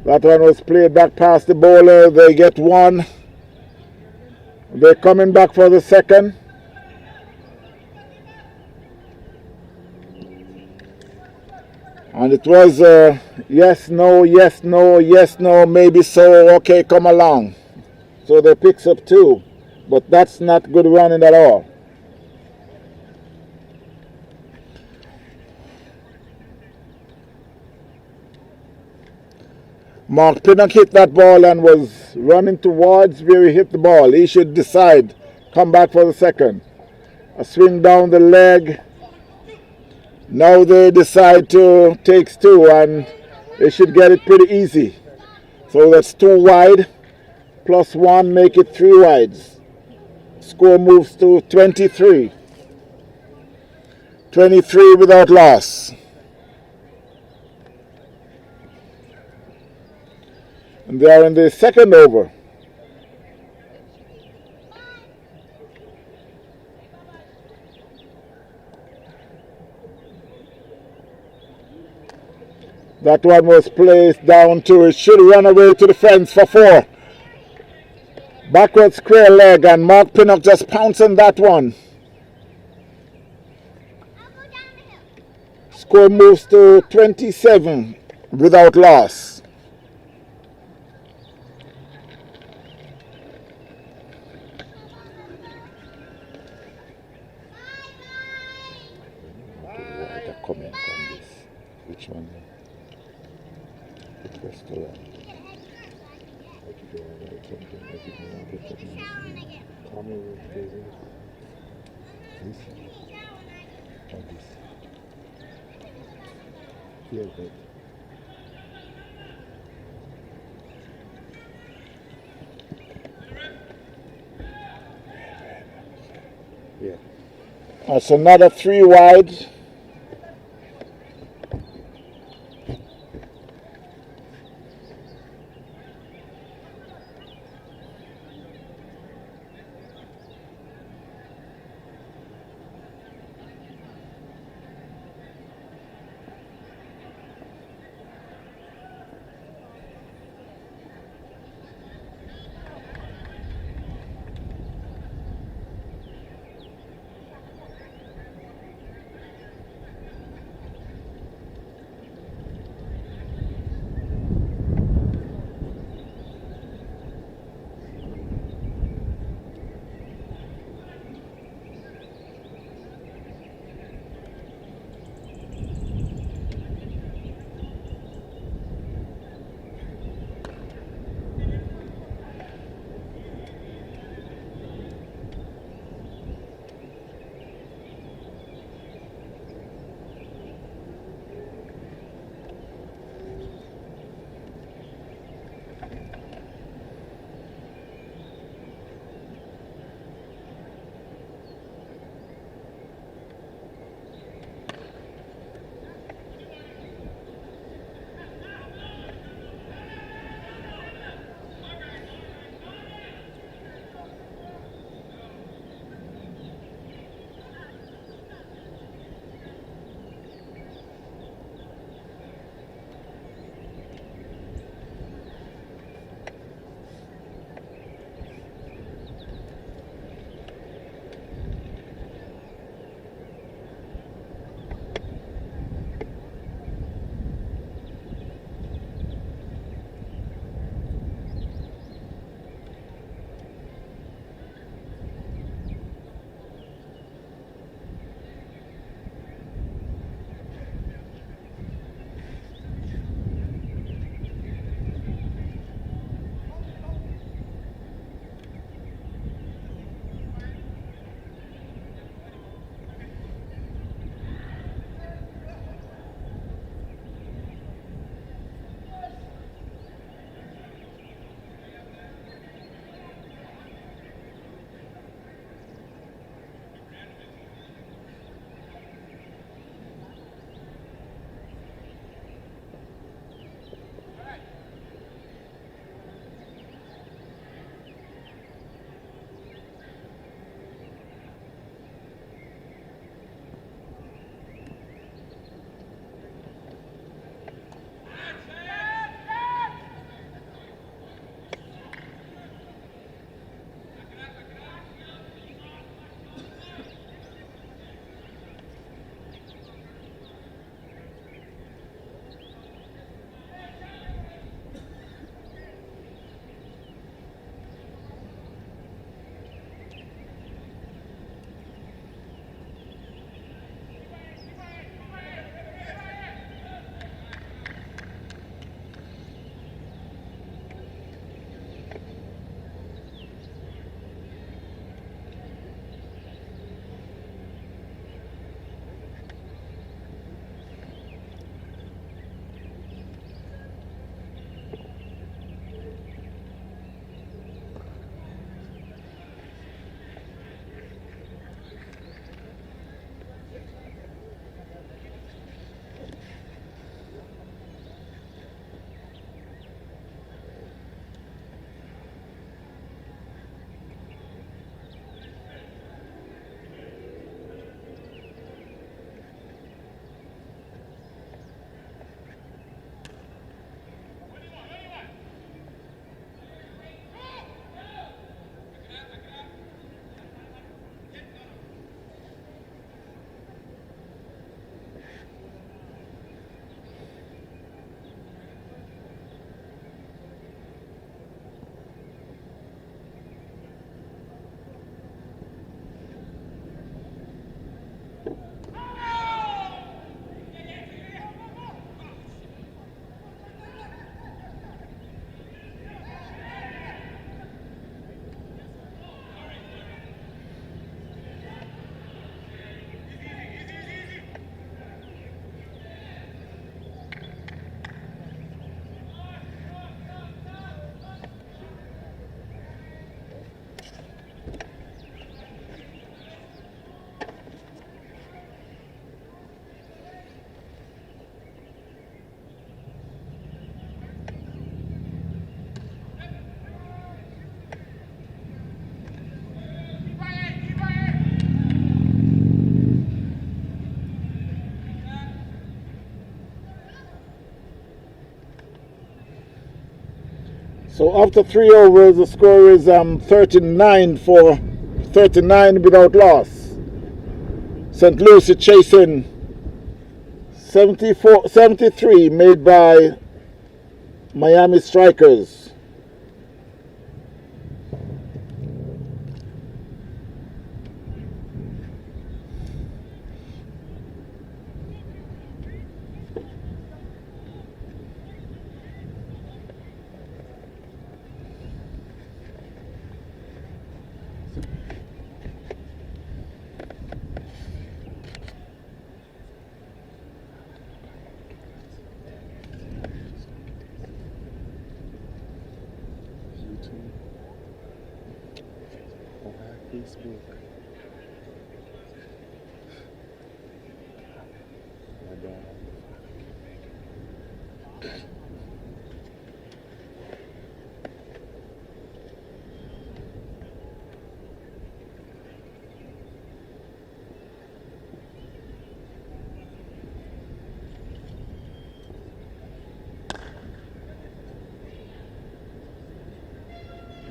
That one was played back past the bowler. They get 1. They're coming back for the second. And it was yes, no, yes, no, yes, no, maybe so, okay, come along. So they picks up 2. But that's not good running at all. Mark Pinnock hit that ball and was running towards where he hit the ball. He should decide, come back for the second. A swing down the leg. Now they decide to take 2, and they should get it pretty easy. So that's 2 wide, plus 1, make it 3 wides. Score moves to 23. 23 without loss. And they are in the second over. That one was placed down to it. Should run away to the fence for 4. Backward square leg, and Mark Pinnock just pounced on that one. Score moves to 27 without loss. Comment on this. Which one? Yeah, good. Yeah. That's another 3 wide. So after 3 overs, the score is 39 for 39 without loss. St. Lucia chasing 73 made by Miami Strikers. Facebook.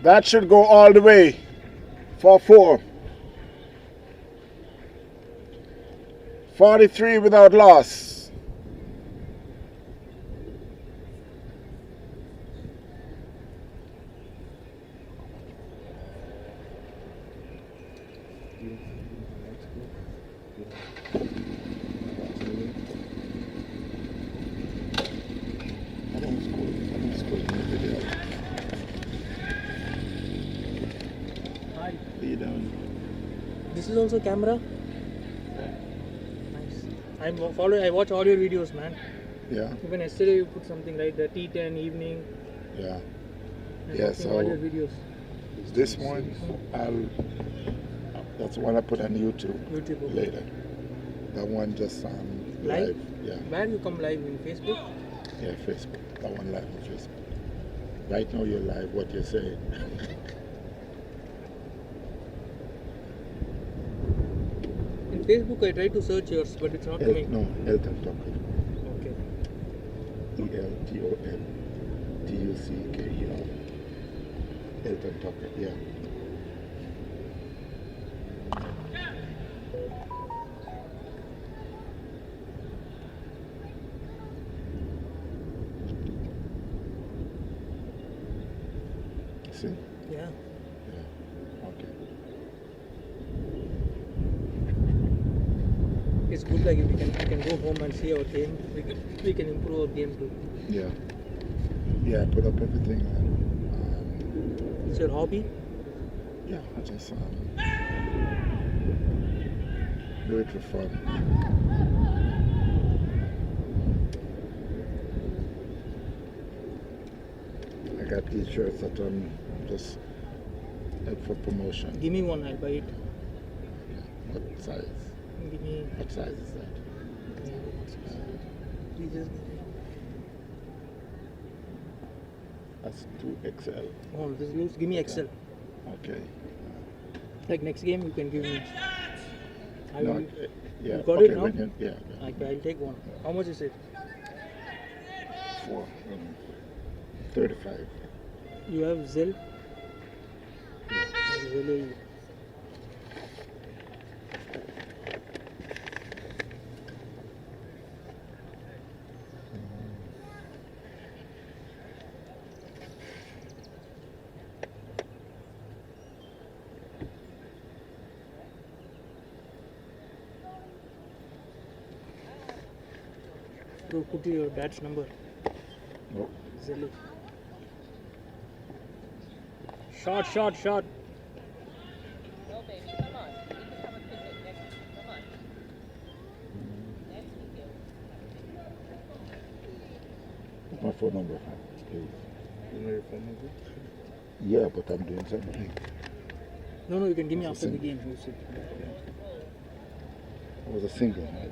That should go all the way for 4. 43 without loss. This is also camera? Nice. I watch all your videos, man. Yeah. Even yesterday you put something right, the T10 evening. Yeah. I'm Yeah, watching all your videos. This one, that's the one I put on YouTube YouTube. later. That one just live? Yeah. Where you come live, in Facebook? Yeah, Facebook. That one live on Facebook. Right now you're live, what you're saying. In Facebook I try to search yours, but it's not coming. No, Elton Tucker. Okay. ELTONTUCKER. Elton Tucker, yeah. See? Yeah. Yeah. Okay. It's good, like if we can go home and see our game. We can improve our game too. Yeah. Yeah, I put up everything on. It's your hobby? Yeah, I just do it for fun. I got these shirts that just help for promotion. Give me one, I'll buy it. What size? Give me. What size is that? Please just. That's 2XL. Oh, this is loose. Give me XL. Okay. Like next game, you can give me. I No, will. yeah. You got Okay, it now? yeah. I'll take one. How much is it? 35. You have Zelle? Zelle. So put your dad's number. No. Zelle. Shot. No, baby, come on. We can have a picnic next week. Come on. Next weekend. My phone number, please. You know your phone number? Yeah, but I'm doing something. No, you can give me after the game. You said. It was a single, right?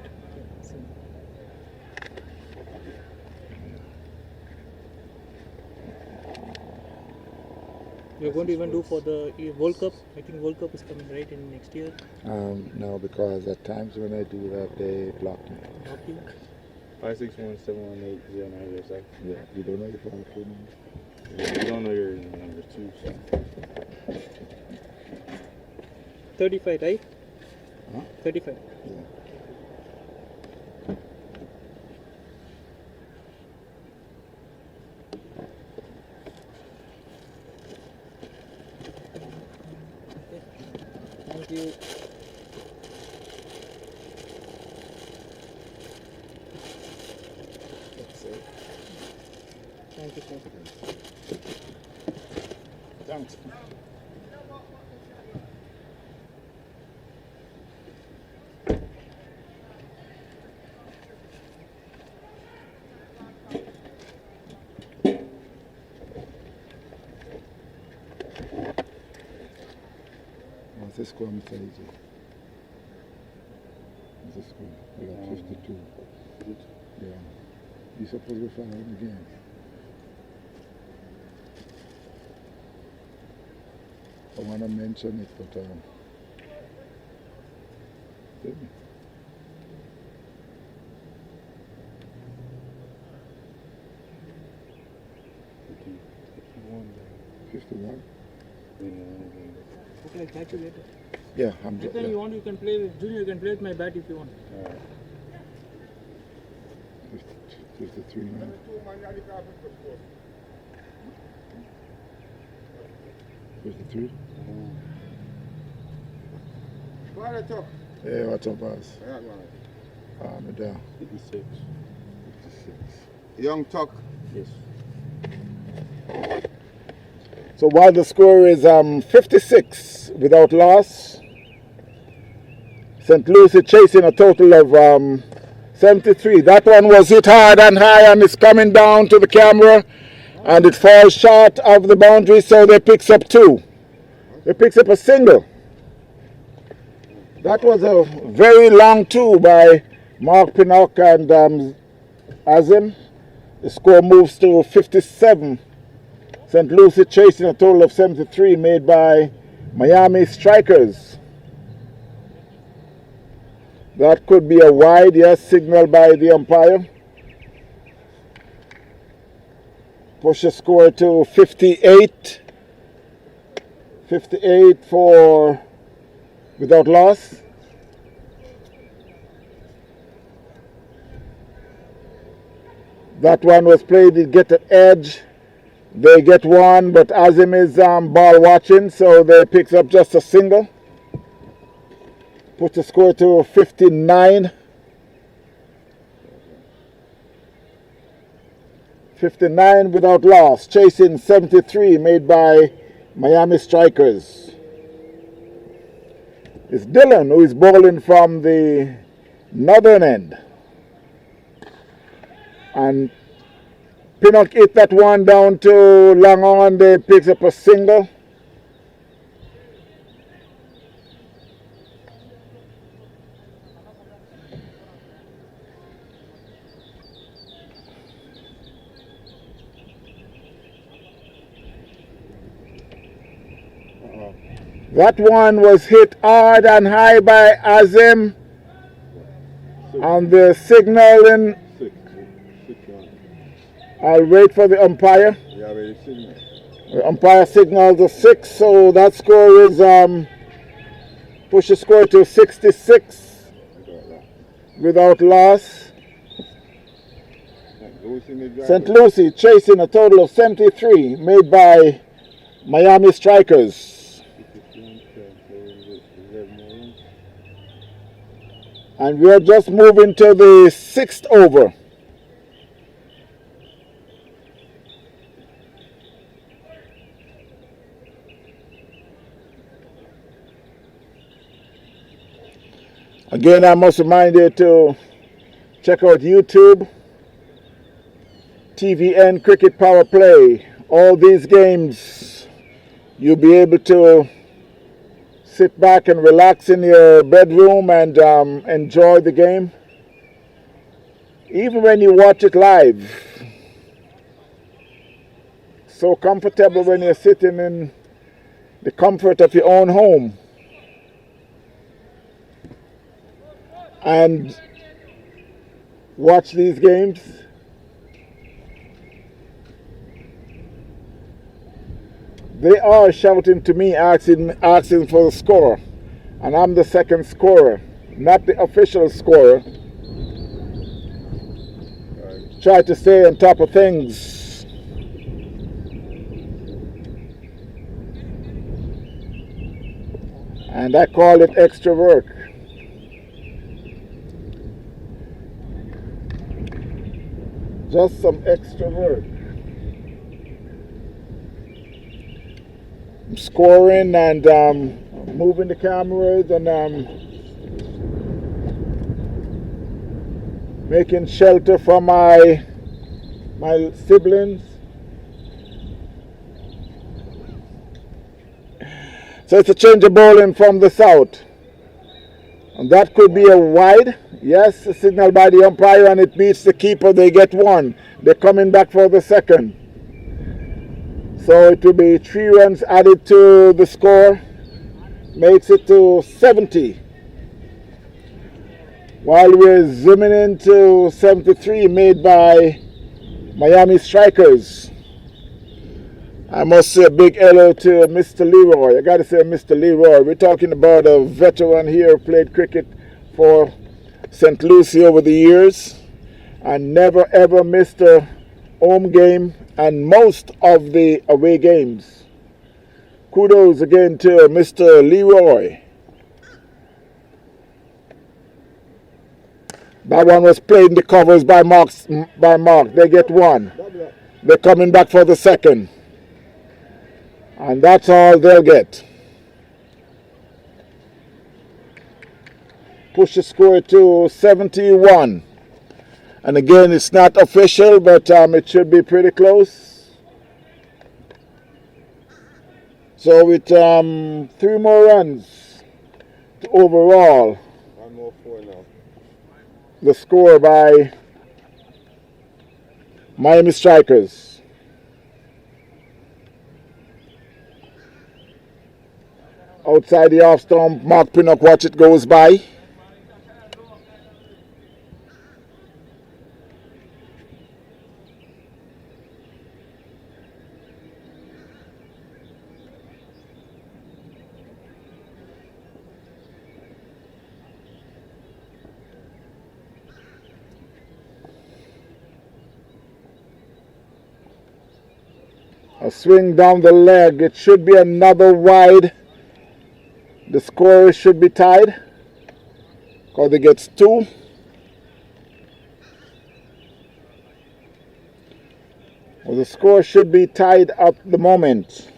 You're going to even do for the World Cup? I think World Cup is coming right in next year. No, because at times when I do that, they block me. Block you? 561-718-0906. Yeah, you don't know your phone number? You don't know your number 2. So. 35, right? Huh? 35. Thank you. That's it. Thank you, sir. Thanks. What's the score, Mr. AJ? What's the score? We got 52. Yeah. You're supposed to be following the game. I want to mention it, but didn't we? Okay, I'll catch you later. Yeah, I'm Next time you want, you can play with Junior. You can play with my bat if you want. 53 now. Fifty-three. Yeah, what's up, boss? No doubt. 56. 56. Young Tuck. Yes. So while the score is 56 without loss, St. Lucia chasing a total of 73. That one was hit hard and high and it's coming down to the camera and it falls short of the boundary, so they picks up 2. They picks up a single. That was a very long 2 by Mark Pinnock and Azim. The score moves to 57. St. Lucia chasing a total of 73 made by Miami Strikers. That could be a wide, yes, signal by the umpire. Push the score to 58. 58 for without loss. That one was played, it get an edge. They get 1, but Azim is ball watching, so they picks up just a single. Puts the score to 59. 59 without loss, chasing 73 made by Miami Strikers. It's Dylan who is bowling from the northern end. And Pinnock hit that one down to long on, they picks up a single. That one was hit hard and high by Azim on the signaling. I'll wait for the umpire. The umpire signals a 6, so that score is push the score to 66 without loss. St. Lucie chasing a total of 73 made by Miami Strikers. And we are just moving to the 6th over. Again, I must remind you to check out YouTube, TVN Cricket Power Play. All these games, you'll be able to sit back and relax in your bedroom and enjoy the game. Even when you watch it live. So comfortable when you're sitting in the comfort of your own home. And watch these games. They are shouting to me, asking for the score. And I'm the second scorer, not the official scorer. Try to stay on top of things. And I call it extra work. Just some extra work. I'm scoring and moving the cameras and making shelter for my siblings. So it's a change of bowling from the south. And that could be a wide. Yes, a signal by the umpire and it beats the keeper. They get one. They're coming back for the second. So it will be 3 runs added to the score. Makes it to 70. While we're zooming into 73 made by Miami Strikers. I must say a big hello to Mr. Leroy. I got to say Mr. Leroy. We're talking about a veteran here, played cricket for St. Lucia over the years and never ever missed a home game and most of the away games. Kudos again to Mr. Leroy. That one was played in the covers by Mark. They get one. They're coming back for the second. And that's all they'll get. Push the score to 71. And again, it's not official, but it should be pretty close. So with 3 more runs to overall. 1 more 4 now. The score by Miami Strikers. Outside the off stump, Mark Pinnock, watch it goes by. A swing down the leg. It should be another wide. The score should be tied. Because it gets 2. Well, the score should be tied at the moment.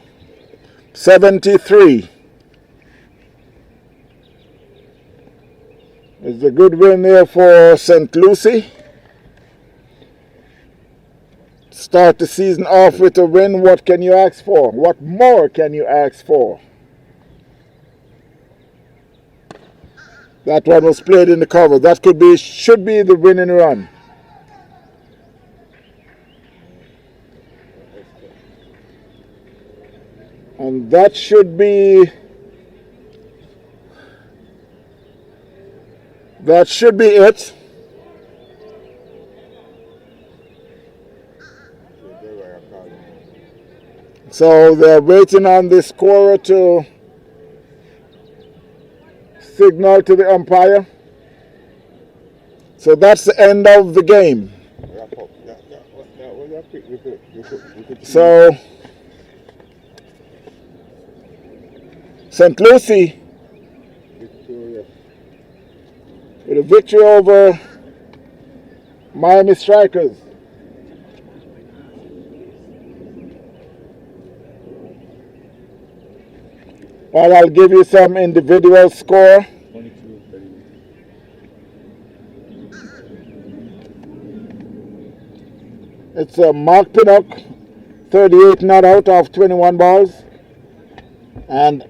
73. It's a good win there for St. Lucie. Start the season off with a win. What can you ask for? What more can you ask for? That one was played in the cover. That should be the winning run. And that should be it. So they're waiting on the scorer to signal to the umpire. So that's the end of the game. So St. Lucie with a victory over Miami Strikers. Well, I'll give you some individual score. 22, 30. It's Mark Pinnock, 38 not out of 21 balls. And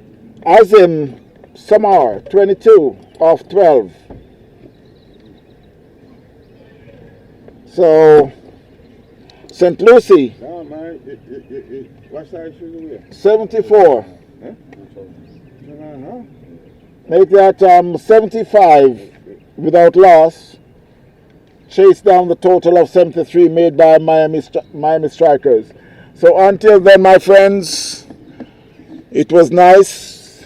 Azim Samar, 22 of 12. So, St. Lucie, No, man. What size shoes are we? 74. Huh? No. Make that 75 without loss. Chase down the total of 73 made by Miami Strikers. So until then, my friends, It was nice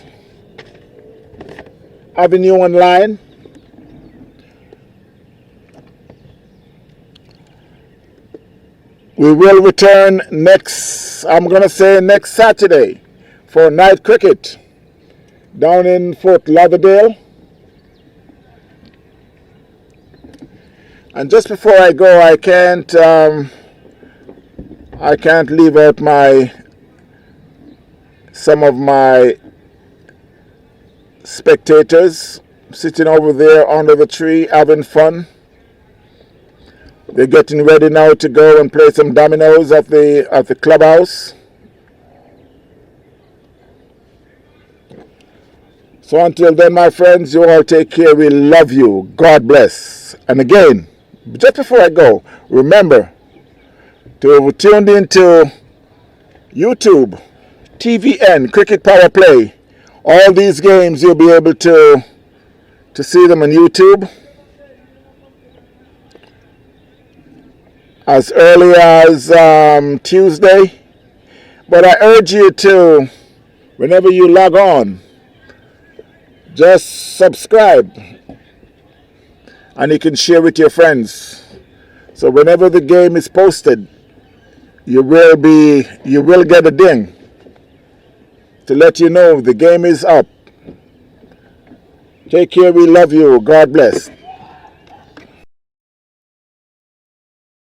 having you online. We will return next Saturday for night cricket down in Fort Lauderdale. And just before I go, I can't leave out some of my spectators sitting over there under the tree having fun. They're getting ready now to go and play some dominoes at the clubhouse. So until then, my friends, you all take care. We love you. God bless. And again, just before I go, remember to tune into YouTube, TVN, Cricket Power Play. All these games you'll be able to see them on YouTube as early as Tuesday. But I urge you to, whenever you log on, just subscribe and you can share with your friends. So whenever the game is posted, you will get a ding to let you know the game is up. Take care. We love you. God bless.